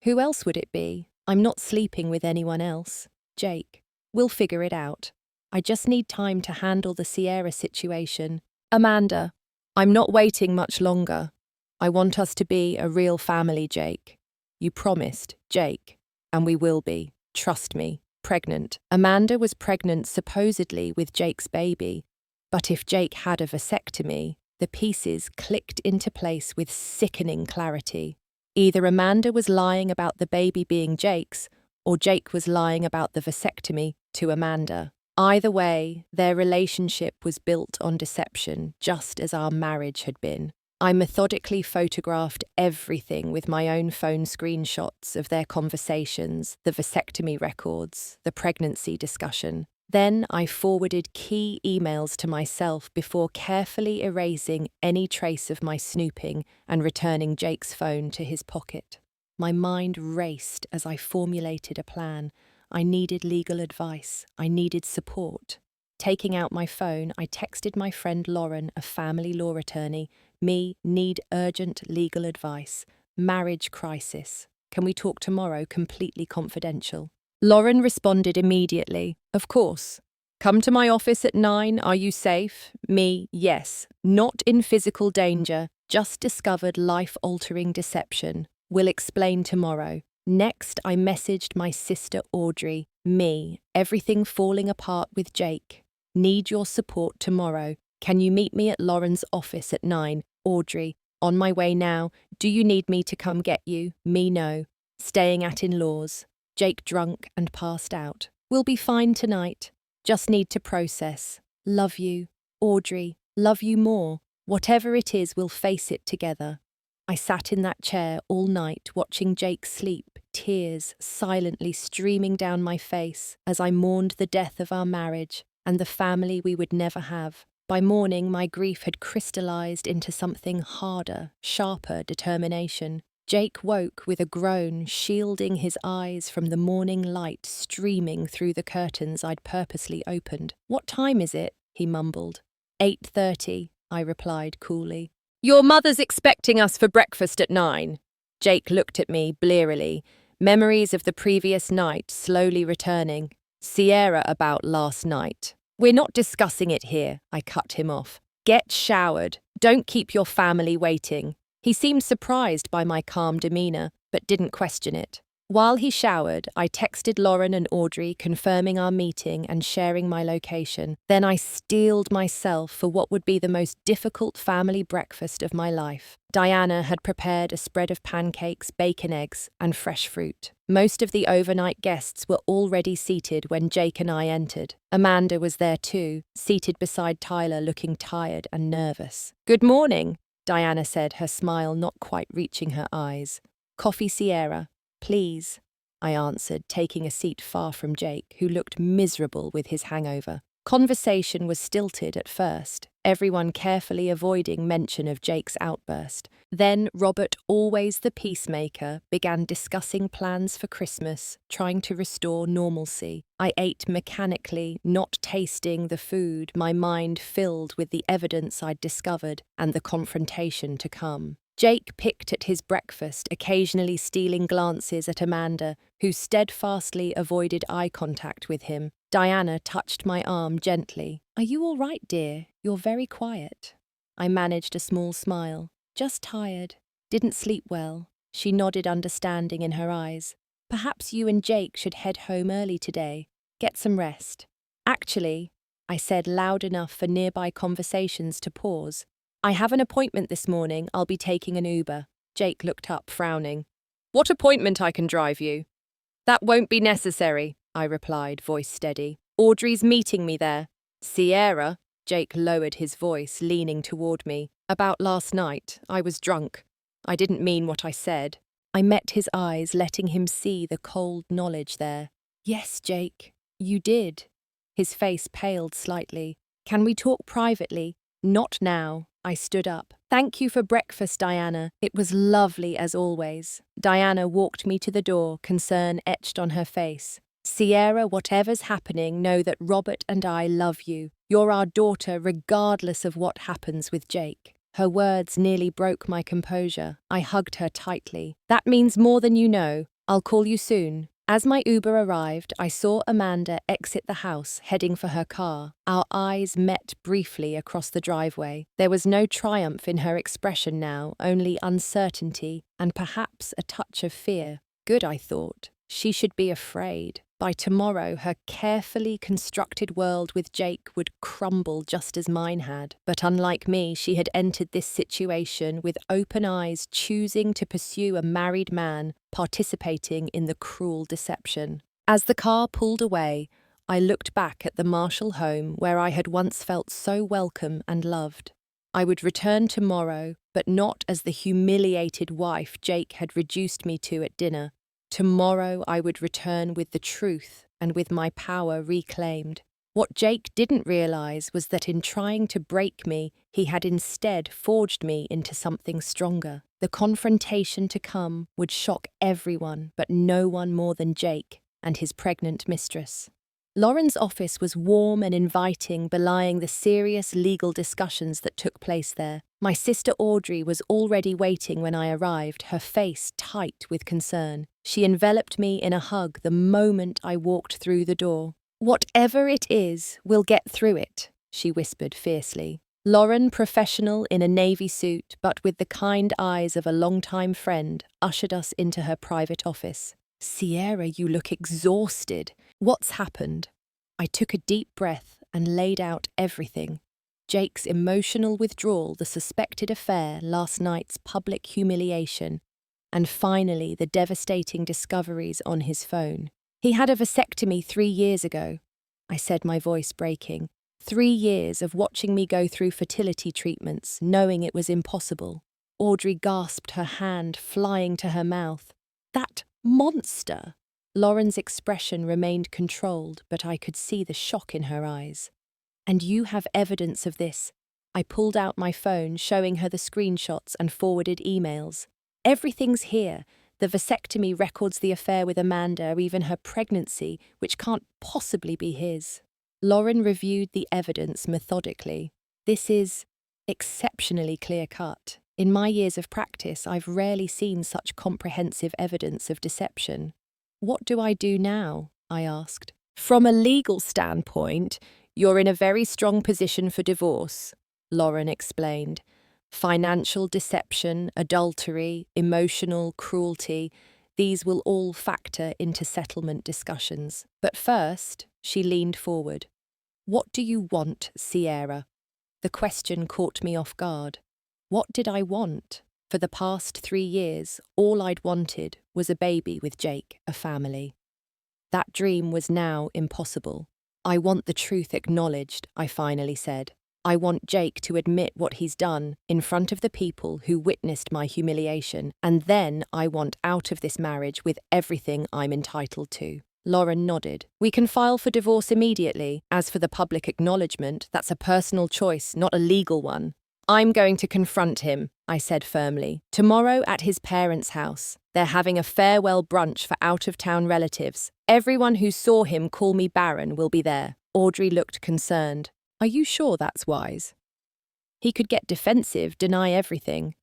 Who else would it be? I'm not sleeping with anyone else. Jake, We'll figure it out. I just need time to handle the Sierra situation. Amanda, I'm not waiting much longer. I want us to be a real family, Jake. You promised, Jake. And we will be. Trust me. Pregnant. Amanda was pregnant supposedly with Jake's baby. But if Jake had a vasectomy, the pieces clicked into place with sickening clarity. Either Amanda was lying about the baby being Jake's, or Jake was lying about the vasectomy to Amanda. Either way, their relationship was built on deception, just as our marriage had been. I methodically photographed everything with my own phone screenshots of their conversations, the vasectomy records, the pregnancy discussion. Then I forwarded key emails to myself before carefully erasing any trace of my snooping and returning Jake's phone to his pocket. My mind raced as I formulated a plan. I needed legal advice. I needed support. Taking out my phone, I texted my friend Lauren, a family law attorney. Me, need urgent legal advice. Marriage crisis. Can we talk tomorrow? Completely confidential. Lauren responded immediately. Of course. Come to my office at 9. Are you safe? Me, yes. Not in physical danger. Just discovered life-altering deception. Will explain tomorrow. Next, I messaged my sister Audrey. Me, everything falling apart with Jake. Need your support tomorrow. Can you meet me at Lauren's office at 9? Audrey, on my way now. Do you need me to come get you? Me, no. Staying at in-laws. Jake drunk and passed out. We'll be fine tonight. Just need to process. Love you. Audrey, love you more. Whatever it is, we'll face it together. I sat in that chair all night watching Jake sleep, tears silently streaming down my face as I mourned the death of our marriage and the family we would never have. By morning, my grief had crystallized into something harder, sharper determination. Jake woke with a groan, shielding his eyes from the morning light streaming through the curtains I'd purposely opened. What time is it? He mumbled. 8:30, I replied coolly. Your mother's expecting us for breakfast at 9. Jake looked at me blearily, memories of the previous night slowly returning. Sierra about last night. We're not discussing it here, I cut him off. Get showered. Don't keep your family waiting. He seemed surprised by my calm demeanour, but didn't question it. While he showered, I texted Lauren and Audrey confirming our meeting and sharing my location. Then I steeled myself for what would be the most difficult family breakfast of my life. Diana had prepared a spread of pancakes, bacon eggs, and fresh fruit. Most of the overnight guests were already seated when Jake and I entered. Amanda was there too, seated beside Tyler looking tired and nervous. Good morning, Diana said, her smile not quite reaching her eyes. Coffee, Sierra. Please, I answered, taking a seat far from Jake, who looked miserable with his hangover. Conversation was stilted at first, everyone carefully avoiding mention of Jake's outburst. Then Robert, always the peacemaker, began discussing plans for Christmas, trying to restore normalcy. I ate mechanically, not tasting the food, my mind filled with the evidence I'd discovered and the confrontation to come. Jake picked at his breakfast, occasionally stealing glances at Amanda, who steadfastly avoided eye contact with him. Diana touched my arm gently. Are you all right, dear? You're very quiet. I managed a small smile. Just tired. Didn't sleep well. She nodded, understanding in her eyes. Perhaps you and Jake should head home early today. Get some rest. Actually, I said loud enough for nearby conversations to pause. I have an appointment this morning. I'll be taking an Uber. Jake looked up, frowning. What appointment? I can drive you. That won't be necessary, I replied, voice steady. Audrey's meeting me there. Sierra? Jake lowered his voice, leaning toward me. About last night, I was drunk. I didn't mean what I said. I met his eyes, letting him see the cold knowledge there. Yes, Jake, you did. His face paled slightly. Can we talk privately? Not now. I stood up. Thank you for breakfast, Diana. It was lovely as always. Diana walked me to the door, concern etched on her face. Sierra, whatever's happening, know that Robert and I love you. You're our daughter regardless of what happens with Jake. Her words nearly broke my composure. I hugged her tightly. That means more than you know. I'll call you soon. As my Uber arrived, I saw Amanda exit the house, heading for her car. Our eyes met briefly across the driveway. There was no triumph in her expression now, only uncertainty and perhaps a touch of fear. Good, I thought. She should be afraid. By tomorrow, her carefully constructed world with Jake would crumble just as mine had. But unlike me, she had entered this situation with open eyes, choosing to pursue a married man, participating in the cruel deception. As the car pulled away, I looked back at the Marshall home where I had once felt so welcome and loved. I would return tomorrow, but not as the humiliated wife Jake had reduced me to at dinner. Tomorrow I would return with the truth and with my power reclaimed. What Jake didn't realize was that in trying to break me, he had instead forged me into something stronger. The confrontation to come would shock everyone, but no one more than Jake and his pregnant mistress. Lauren's office was warm and inviting, belying the serious legal discussions that took place there. My sister Audrey was already waiting when I arrived, her face tight with concern. She enveloped me in a hug the moment I walked through the door. "Whatever it is, we'll get through it," she whispered fiercely. Lauren, professional in a navy suit, but with the kind eyes of a longtime friend, ushered us into her private office. "Sierra, you look exhausted. What's happened?" I took a deep breath and laid out everything. Jake's emotional withdrawal, the suspected affair, last night's public humiliation, and finally the devastating discoveries on his phone. "He had a vasectomy 3 years ago," I said, my voice breaking. 3 years of watching me go through fertility treatments, knowing it was impossible. Audrey gasped, her hand flying to her mouth. "That monster!" Lauren's expression remained controlled, but I could see the shock in her eyes. "And you have evidence of this?" I pulled out my phone, showing her the screenshots and forwarded emails. "Everything's here. The vasectomy records the affair with Amanda, even her pregnancy, which can't possibly be his." Lauren reviewed the evidence methodically. "This is exceptionally clear-cut. In my years of practice, I've rarely seen such comprehensive evidence of deception." "What do I do now?" I asked. "From a legal standpoint, you're in a very strong position for divorce," Lauren explained. "Financial deception, adultery, emotional cruelty, these will all factor into settlement discussions. But first," she leaned forward. "What do you want, Sierra?" The question caught me off guard. What did I want? For the past 3 years, all I'd wanted was a baby with Jake, a family. That dream was now impossible. "I want the truth acknowledged," I finally said. "I want Jake to admit what he's done in front of the people who witnessed my humiliation, and then I want out of this marriage with everything I'm entitled to." Lauren nodded. "We can file for divorce immediately. As for the public acknowledgement, that's a personal choice, not a legal one." "I'm going to confront him," I said firmly. "Tomorrow at his parents' house. They're having a farewell brunch for out-of-town relatives. Everyone who saw him call me Barren will be there." Audrey looked concerned. "Are you sure that's wise? He could get defensive, deny everything."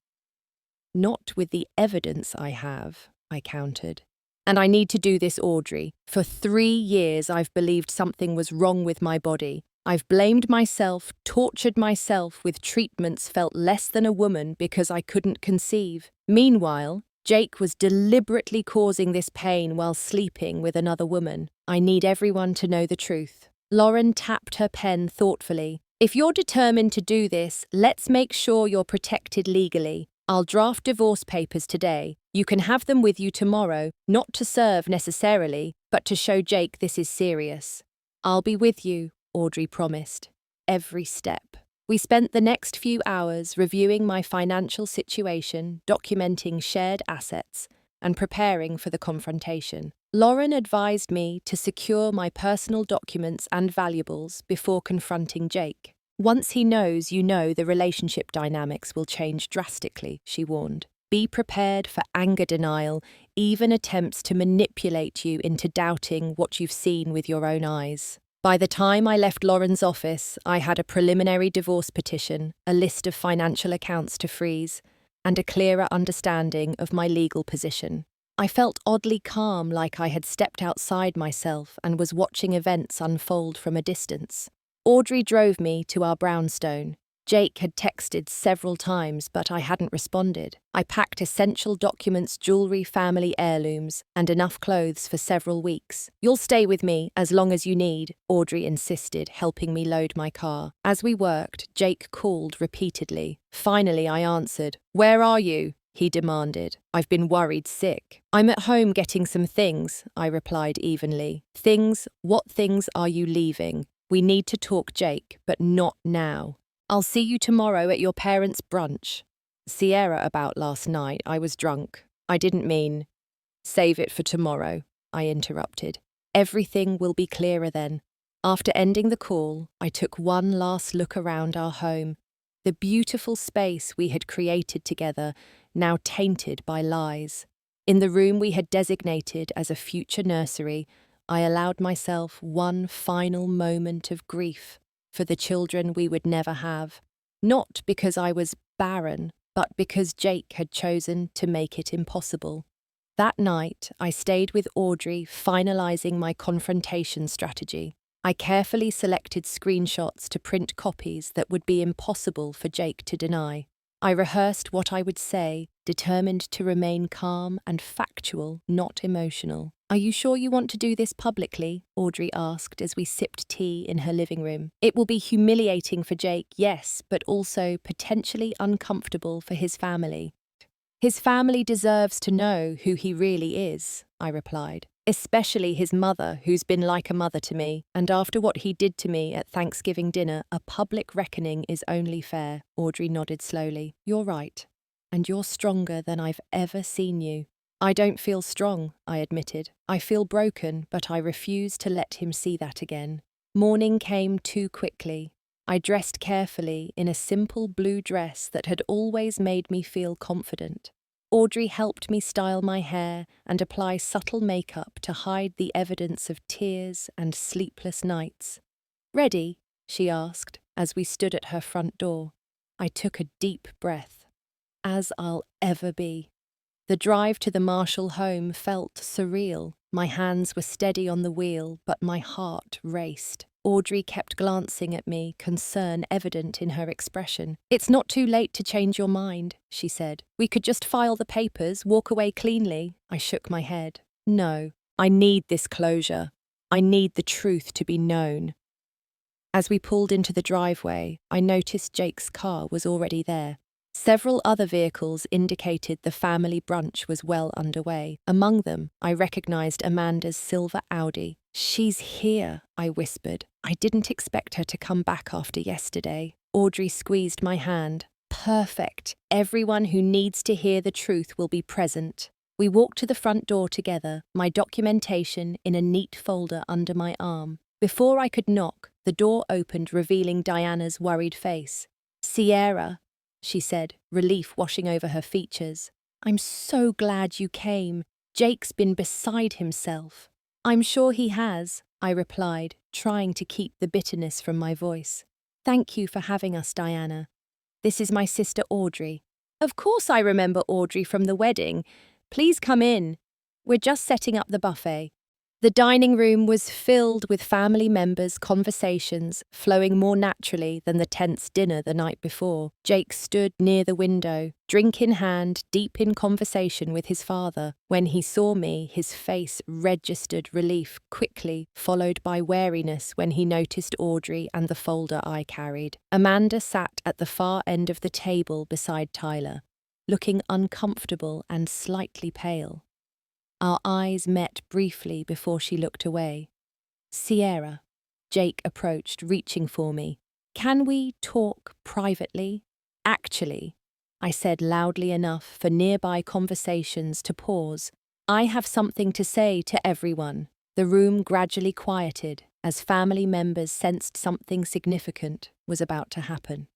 "Not with the evidence I have," I countered. "And I need to do this, Audrey. For 3 years I've believed something was wrong with my body. I've blamed myself, tortured myself with treatments, felt less than a woman because I couldn't conceive. Meanwhile, Jake was deliberately causing this pain while sleeping with another woman. I need everyone to know the truth." Lauren tapped her pen thoughtfully. "If you're determined to do this, let's make sure you're protected legally. I'll draft divorce papers today. You can have them with you tomorrow, not to serve necessarily, but to show Jake this is serious." "I'll be with you," Audrey promised. "Every step." We spent the next few hours reviewing my financial situation, documenting shared assets, and preparing for the confrontation. Lauren advised me to secure my personal documents and valuables before confronting Jake. "Once he knows you know, the relationship dynamics will change drastically," she warned. "Be prepared for anger denial, even attempts to manipulate you into doubting what you've seen with your own eyes." By the time I left Lauren's office, I had a preliminary divorce petition, a list of financial accounts to freeze, and a clearer understanding of my legal position. I felt oddly calm, like I had stepped outside myself and was watching events unfold from a distance. Audrey drove me to our brownstone. Jake had texted several times, but I hadn't responded. I packed essential documents, jewelry, family heirlooms, and enough clothes for several weeks. "You'll stay with me as long as you need," Audrey insisted, helping me load my car. As we worked, Jake called repeatedly. Finally, I answered. "Where are you?" he demanded. "I've been worried sick." "I'm at home getting some things," I replied evenly. "Things? What things are you leaving?" "We need to talk, Jake, but not now." "I'll see you tomorrow at your parents' brunch." "Sierra about last night. I was drunk." "I didn't mean—" "Save it for tomorrow," I interrupted. "Everything will be clearer then." After ending the call, I took one last look around our home, the beautiful space we had created together, now tainted by lies. In the room we had designated as a future nursery, I allowed myself one final moment of grief for the children we would never have, not because I was barren, but because Jake had chosen to make it impossible. That night, I stayed with Audrey, finalizing my confrontation strategy. I carefully selected screenshots to print copies that would be impossible for Jake to deny. I rehearsed what I would say, determined to remain calm and factual, not emotional. "Are you sure you want to do this publicly?" Audrey asked as we sipped tea in her living room. "It will be humiliating for Jake, yes, but also potentially uncomfortable for his family." "His family deserves to know who he really is," I replied. "Especially his mother, who's been like a mother to me. And after what he did to me at Thanksgiving dinner, a public reckoning is only fair." Audrey nodded slowly. "You're right. And you're stronger than I've ever seen you." "I don't feel strong," I admitted. "I feel broken, but I refuse to let him see that again." Morning came too quickly. I dressed carefully in a simple blue dress that had always made me feel confident. Audrey helped me style my hair and apply subtle makeup to hide the evidence of tears and sleepless nights. "Ready?" she asked as we stood at her front door. I took a deep breath. As I'll ever be. The drive to the Marshall home felt surreal. My hands were steady on the wheel, but my heart raced. Audrey kept glancing at me, concern evident in her expression. "It's not too late to change your mind," she said. "We could just file the papers, walk away cleanly." I shook my head. "No, I need this closure. I need the truth to be known." As we pulled into the driveway, I noticed Jake's car was already there. Several other vehicles indicated the family brunch was well underway. Among them, I recognized Amanda's silver Audi. "She's here," I whispered. "I didn't expect her to come back after yesterday." Audrey squeezed my hand. "Perfect. Everyone who needs to hear the truth will be present." We walked to the front door together, my documentation in a neat folder under my arm. Before I could knock, the door opened, revealing Diana's worried face. "Sierra," she said, relief washing over her features. "I'm so glad you came. Jake's been beside himself." "I'm sure he has," I replied, trying to keep the bitterness from my voice. "Thank you for having us, Diana. This is my sister Audrey." "Of course I remember Audrey from the wedding. Please come in. We're just setting up the buffet." The dining room was filled with family members' conversations, flowing more naturally than the tense dinner the night before. Jake stood near the window, drink in hand, deep in conversation with his father. When he saw me, his face registered relief quickly, followed by wariness when he noticed Audrey and the folder I carried. Amanda sat at the far end of the table beside Tyler, looking uncomfortable and slightly pale. Our eyes met briefly before she looked away. "Sierra," Jake approached, reaching for me. "Can we talk privately?" "Actually," I said loudly enough for nearby conversations to pause. "I have something to say to everyone." The room gradually quieted as family members sensed something significant was about to happen.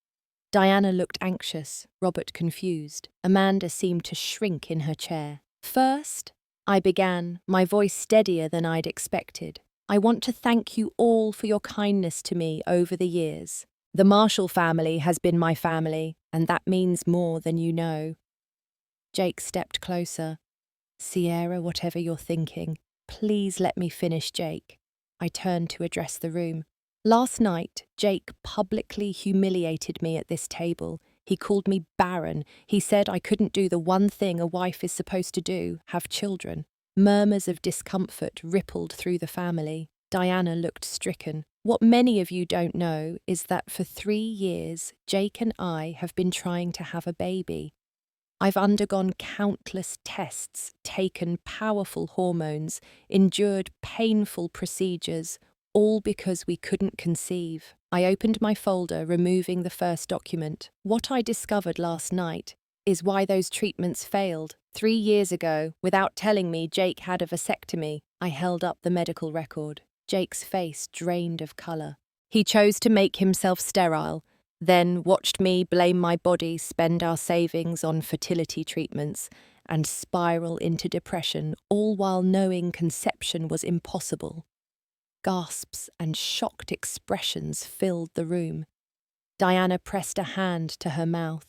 Diana looked anxious, Robert confused. Amanda seemed to shrink in her chair. "First," I began, my voice steadier than I'd expected, "I want to thank you all for your kindness to me over the years. The Marshall family has been my family, and that means more than you know." Jake stepped closer. Sierra, whatever you're thinking, please let me finish, Jake. I turned to address the room. Last night, Jake publicly humiliated me at this table. He called me Barren. He said I couldn't do the one thing a wife is supposed to do, have children. Murmurs of discomfort rippled through the family. Diana looked stricken. What many of you don't know is that for 3 years, Jake and I have been trying to have a baby. I've undergone countless tests, taken powerful hormones, endured painful procedures, all because we couldn't conceive. I opened my folder, removing the first document. What I discovered last night is why those treatments failed. 3 years ago, without telling me Jake had a vasectomy, I held up the medical record. Jake's face drained of colour. He chose to make himself sterile, then watched me blame my body, spend our savings on fertility treatments, and spiral into depression, all while knowing conception was impossible. Gasps and shocked expressions filled the room. Diana pressed a hand to her mouth.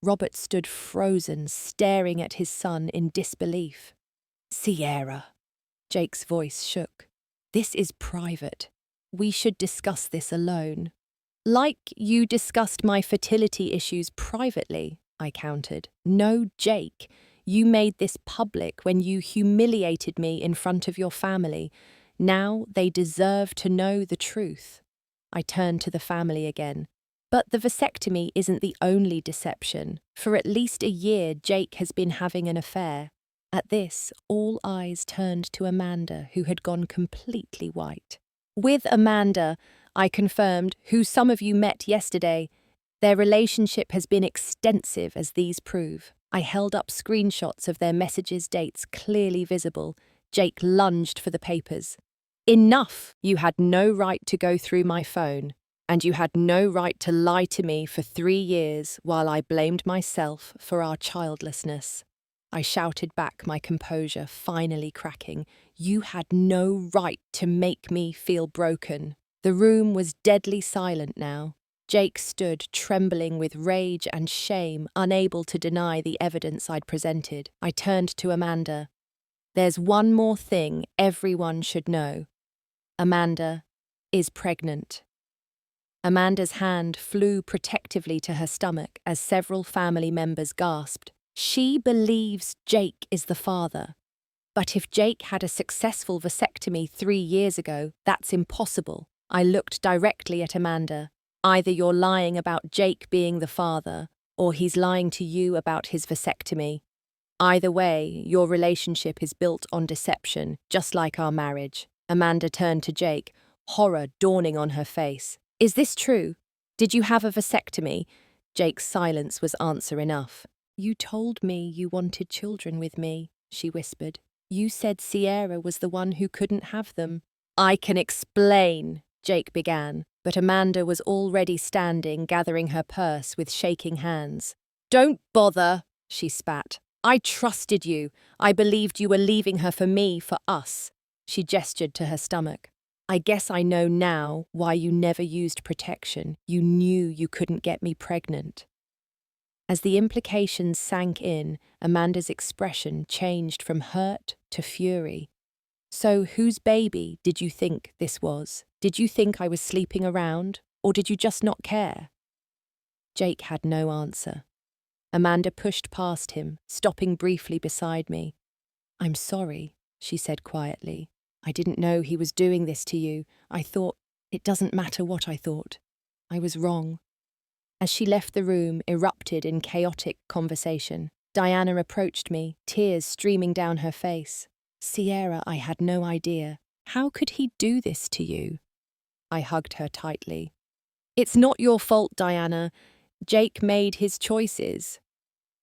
Robert stood frozen, staring at his son in disbelief. "Sierra," Jake's voice shook. "This is private. We should discuss this alone." "Like you discussed my fertility issues privately," I countered. "No, Jake, you made this public when you humiliated me in front of your family. Now they deserve to know the truth." I turned to the family again. "But the vasectomy isn't the only deception. For at least a year, Jake has been having an affair." At this, all eyes turned to Amanda, who had gone completely white. "With Amanda," I confirmed, "who some of you met yesterday. Their relationship has been extensive, as these prove." I held up screenshots of their messages' dates clearly visible. Jake lunged for the papers. "Enough! You had no right to go through my phone, and you had no right to lie to me for 3 years while I blamed myself for our childlessness." I shouted back, my composure finally cracking. "You had no right to make me feel broken." The room was deadly silent now. Jake stood, trembling with rage and shame, unable to deny the evidence I'd presented. I turned to Amanda. "There's one more thing everyone should know. Amanda is pregnant." Amanda's hand flew protectively to her stomach as several family members gasped. She believes Jake is the father. But if Jake had a successful vasectomy 3 years ago, that's impossible. I looked directly at Amanda. Either you're lying about Jake being the father, or he's lying to you about his vasectomy. Either way, your relationship is built on deception, just like our marriage. Amanda turned to Jake, horror dawning on her face. "Is this true? Did you have a vasectomy?" Jake's silence was answer enough. "You told me you wanted children with me," she whispered. "You said Sierra was the one who couldn't have them." "I can explain," Jake began, but Amanda was already standing, gathering her purse with shaking hands. "Don't bother," she spat. "I trusted you. I believed you were leaving her for me, for us." She gestured to her stomach. "I guess I know now why you never used protection. You knew you couldn't get me pregnant." As the implications sank in, Amanda's expression changed from hurt to fury. "So whose baby did you think this was? Did you think I was sleeping around, or did you just not care?" Jake had no answer. Amanda pushed past him, stopping briefly beside me. "I'm sorry," she said quietly. "I didn't know he was doing this to you. I thought, it doesn't matter what I thought. I was wrong." As she left the room, erupted in chaotic conversation. Diana approached me, tears streaming down her face. "Sierra, I had no idea. How could he do this to you?" I hugged her tightly. "It's not your fault, Diana. Jake made his choices."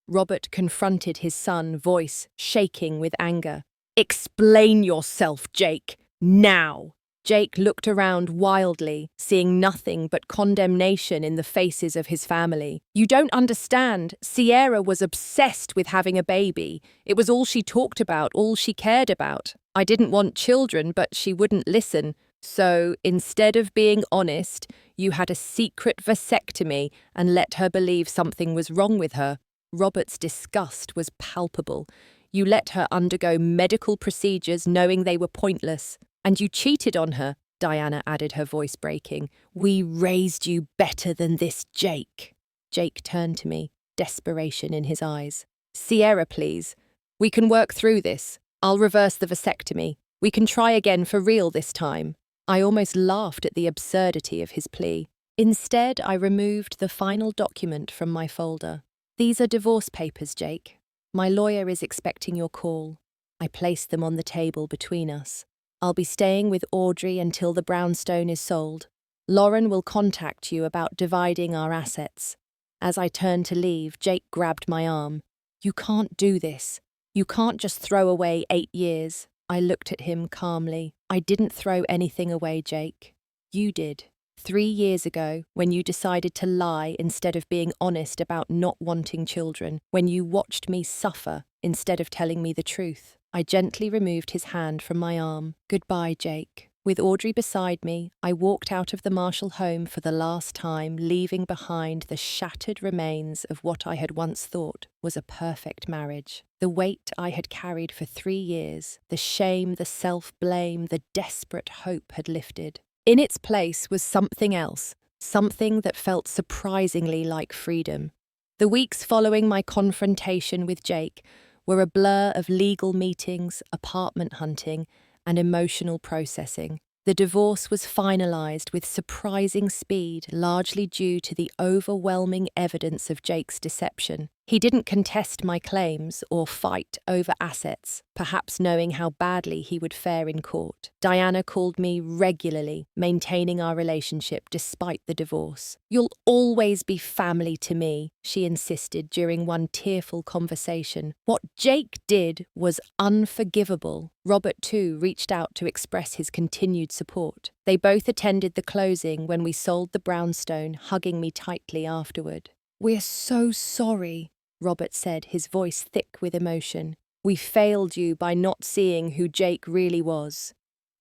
Robert confronted his son, voice shaking with anger. "Explain yourself, Jake, now!" Jake looked around wildly, seeing nothing but condemnation in the faces of his family. "You don't understand. Sierra was obsessed with having a baby. It was all she talked about, all she cared about. I didn't want children, but she wouldn't listen. So, instead of being honest, you had a secret vasectomy and let her believe something was wrong with her." Robert's disgust was palpable. You let her undergo medical procedures knowing they were pointless. And you cheated on her, Diana added, her voice breaking. We raised you better than this, Jake. Jake turned to me, desperation in his eyes. Sierra, please. We can work through this. I'll reverse the vasectomy. We can try again for real this time. I almost laughed at the absurdity of his plea. Instead, I removed the final document from my folder. These are divorce papers, Jake. My lawyer is expecting your call. I placed them on the table between us. I'll be staying with Audrey until the brownstone is sold. Lauren will contact you about dividing our assets. As I turned to leave, Jake grabbed my arm. You can't do this. You can't just throw away 8 years. I looked at him calmly. I didn't throw anything away, Jake. You did. 3 years ago, when you decided to lie instead of being honest about not wanting children, when you watched me suffer instead of telling me the truth. I gently removed his hand from my arm. Goodbye, Jake. With Audrey beside me, I walked out of the Marshall home for the last time, leaving behind the shattered remains of what I had once thought was a perfect marriage. The weight I had carried for 3 years, the shame, the self-blame, the desperate hope had lifted. In its place was something else, something that felt surprisingly like freedom. The weeks following my confrontation with Jake were a blur of legal meetings, apartment hunting, and emotional processing. The divorce was finalized with surprising speed, largely due to the overwhelming evidence of Jake's deception. He didn't contest my claims or fight over assets, perhaps knowing how badly he would fare in court. Diana called me regularly, maintaining our relationship despite the divorce. You'll always be family to me, she insisted during one tearful conversation. What Jake did was unforgivable. Robert, too, reached out to express his continued support. They both attended the closing when we sold the brownstone, hugging me tightly afterward. We're so sorry, Robert said, his voice thick with emotion. We failed you by not seeing who Jake really was.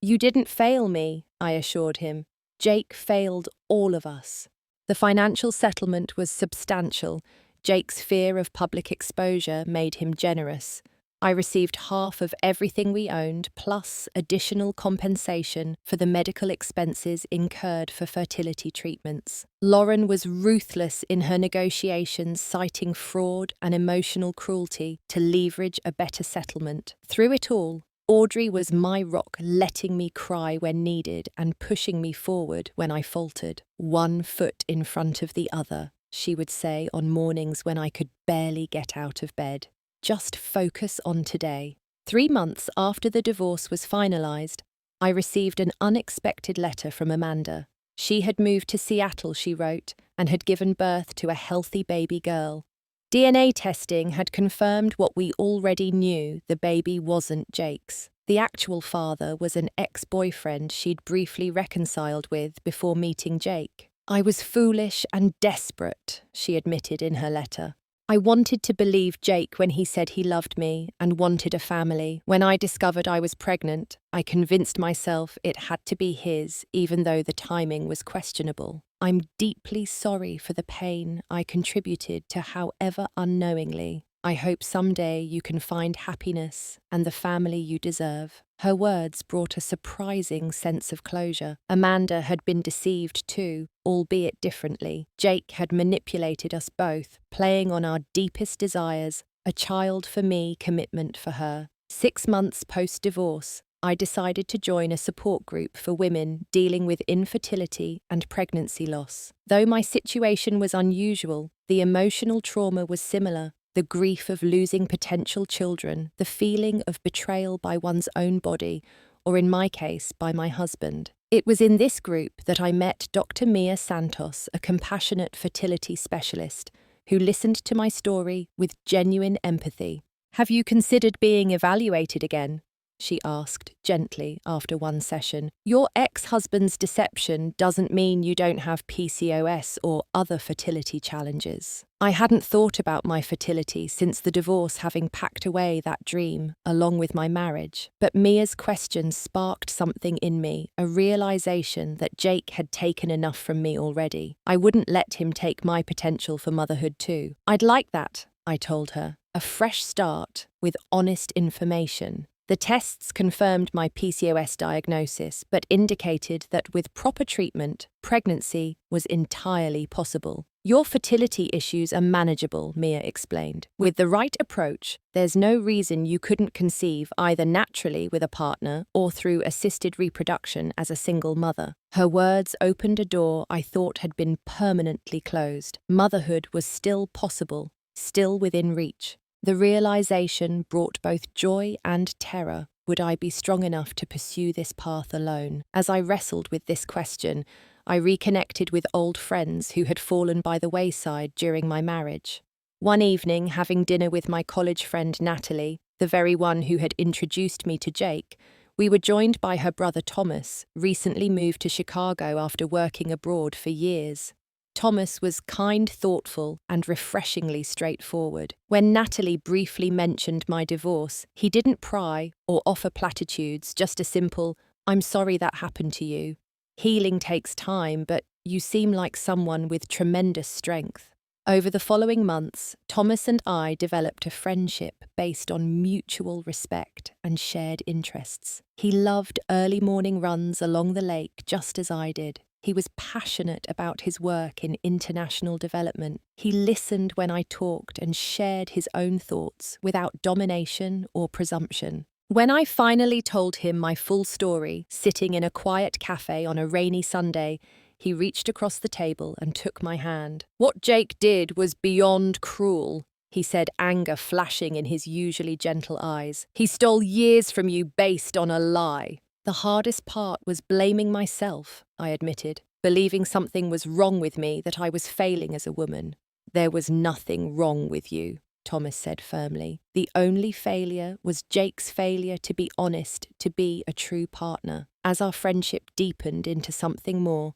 You didn't fail me, I assured him. Jake failed all of us. The financial settlement was substantial. Jake's fear of public exposure made him generous. I received half of everything we owned, plus additional compensation for the medical expenses incurred for fertility treatments. Lauren was ruthless in her negotiations, citing fraud and emotional cruelty to leverage a better settlement. Through it all, Audrey was my rock, letting me cry when needed and pushing me forward when I faltered. One foot in front of the other, she would say on mornings when I could barely get out of bed. Just focus on today. 3 months after the divorce was finalized, I received an unexpected letter from Amanda. She had moved to Seattle, she wrote, and had given birth to a healthy baby girl. DNA testing had confirmed what we already knew: the baby wasn't Jake's. The actual father was an ex-boyfriend she'd briefly reconciled with before meeting Jake. I was foolish and desperate, she admitted in her letter. I wanted to believe Jake when he said he loved me and wanted a family. When I discovered I was pregnant, I convinced myself it had to be his, even though the timing was questionable. I'm deeply sorry for the pain I contributed to, however unknowingly. I hope someday you can find happiness and the family you deserve. Her words brought a surprising sense of closure. Amanda had been deceived too, albeit differently. Jake had manipulated us both, playing on our deepest desires, a child for me, commitment for her. 6 months post-divorce, I decided to join a support group for women dealing with infertility and pregnancy loss. Though my situation was unusual, the emotional trauma was similar. The grief of losing potential children, the feeling of betrayal by one's own body, or in my case, by my husband. It was in this group that I met Dr. Mia Santos, a compassionate fertility specialist, who listened to my story with genuine empathy. Have you considered being evaluated again? She asked gently after one session. Your ex-husband's deception doesn't mean you don't have PCOS or other fertility challenges. I hadn't thought about my fertility since the divorce, having packed away that dream, along with my marriage. But Mia's question sparked something in me, a realization that Jake had taken enough from me already. I wouldn't let him take my potential for motherhood too. I'd like that, I told her. a fresh start with honest information. The tests confirmed my PCOS diagnosis, but indicated that with proper treatment, pregnancy was entirely possible. Your fertility issues are manageable, Mia explained. With the right approach, there's no reason you couldn't conceive either naturally with a partner or through assisted reproduction as a single mother. Her words opened a door I thought had been permanently closed. Motherhood was still possible, still within reach. The realization brought both joy and terror. Would I be strong enough to pursue this path alone? As I wrestled with this question, I reconnected with old friends who had fallen by the wayside during my marriage. One evening, having dinner with my college friend Natalie, the very one who had introduced me to Jake, we were joined by her brother Thomas, recently moved to Chicago after working abroad for years. Thomas was kind, thoughtful, and refreshingly straightforward. When Natalie briefly mentioned my divorce, he didn't pry or offer platitudes, just a simple, "I'm sorry that happened to you. Healing takes time, but you seem like someone with tremendous strength." Over the following months, Thomas and I developed a friendship based on mutual respect and shared interests. He loved early morning runs along the lake just as I did. He was passionate about his work in international development. He listened when I talked and shared his own thoughts without domination or presumption. When I finally told him my full story, sitting in a quiet cafe on a rainy Sunday, he reached across the table and took my hand. "What Jake did was beyond cruel," he said, anger flashing in his usually gentle eyes. "He stole years from you based on a lie." The hardest part was blaming myself, I admitted, believing something was wrong with me, that I was failing as a woman. "There was nothing wrong with you," Thomas said firmly. "The only failure was Jake's failure to be honest, to be a true partner." As our friendship deepened into something more,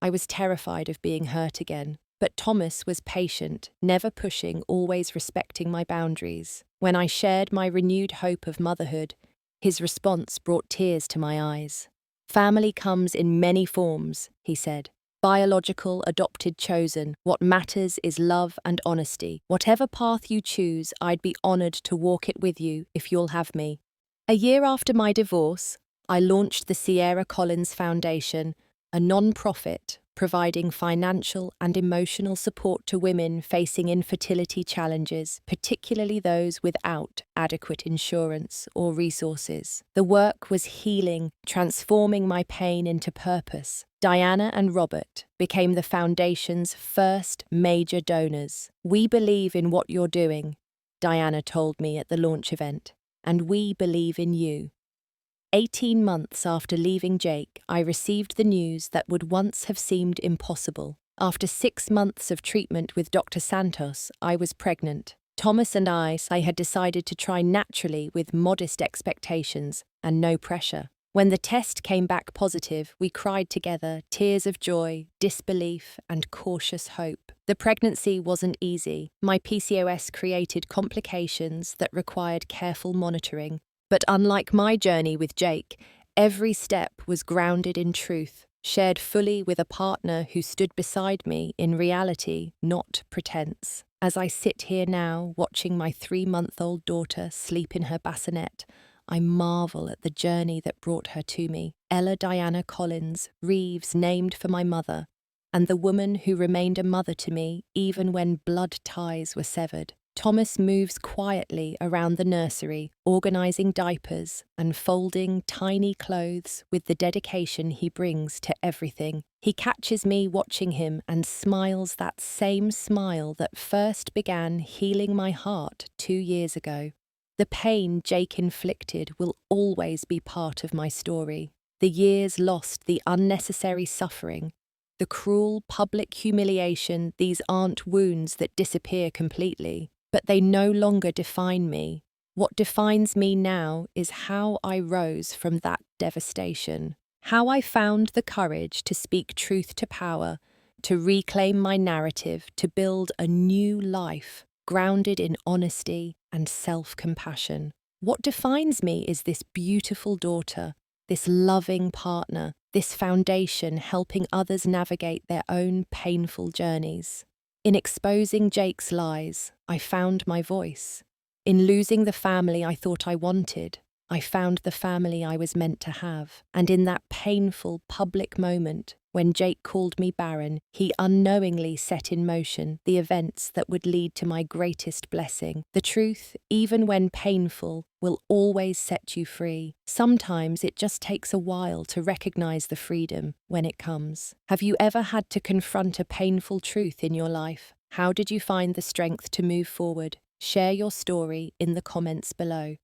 I was terrified of being hurt again. But Thomas was patient, never pushing, always respecting my boundaries. When I shared my renewed hope of motherhood, his response brought tears to my eyes. "Family comes in many forms," he said. "Biological, adopted, chosen. What matters is love and honesty. Whatever path you choose, I'd be honored to walk it with you if you'll have me." A year after my divorce, I launched the Sierra Collins Foundation, a non-profit providing financial and emotional support to women facing infertility challenges, particularly those without adequate insurance or resources. The work was healing, transforming my pain into purpose. Diana and Robert became the foundation's first major donors. "We believe in what you're doing," Diana told me at the launch event, "and we believe in you." 18 months after leaving Jake, I received the news that would once have seemed impossible. After 6 months of treatment with Dr. Santos, I was pregnant. Thomas and I had decided to try naturally with modest expectations and no pressure. When the test came back positive, we cried together, tears of joy, disbelief, and cautious hope. The pregnancy wasn't easy. My PCOS created complications that required careful monitoring. But unlike my journey with Jake, every step was grounded in truth, shared fully with a partner who stood beside me in reality, not pretense. As I sit here now, watching my 3-month-old daughter sleep in her bassinet, I marvel at the journey that brought her to me. Ella Diana Collins, Reeves, named for my mother, and the woman who remained a mother to me even when blood ties were severed. Thomas moves quietly around the nursery, organizing diapers and folding tiny clothes with the dedication he brings to everything. He catches me watching him and smiles that same smile that first began healing my heart 2 years ago. The pain Jake inflicted will always be part of my story. The years lost, the unnecessary suffering, the cruel public humiliation, these aren't wounds that disappear completely. But they no longer define me. What defines me now is how I rose from that devastation, how I found the courage to speak truth to power, to reclaim my narrative, to build a new life grounded in honesty and self-compassion. What defines me is this beautiful daughter, this loving partner, this foundation helping others navigate their own painful journeys. In exposing Jake's lies, I found my voice. In losing the family I thought I wanted, I found the family I was meant to have. And in that painful public moment, when Jake called me Barren, he unknowingly set in motion the events that would lead to my greatest blessing. The truth, even when painful, will always set you free. Sometimes it just takes a while to recognize the freedom when it comes. Have you ever had to confront a painful truth in your life? How did you find the strength to move forward? Share your story in the comments below.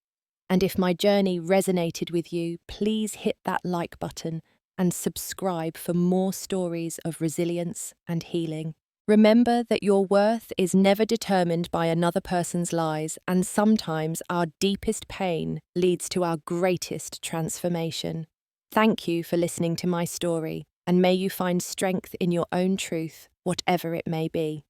And if my journey resonated with you, please hit that like button and subscribe for more stories of resilience and healing. Remember that your worth is never determined by another person's lies, and sometimes our deepest pain leads to our greatest transformation. Thank you for listening to my story, and may you find strength in your own truth, whatever it may be.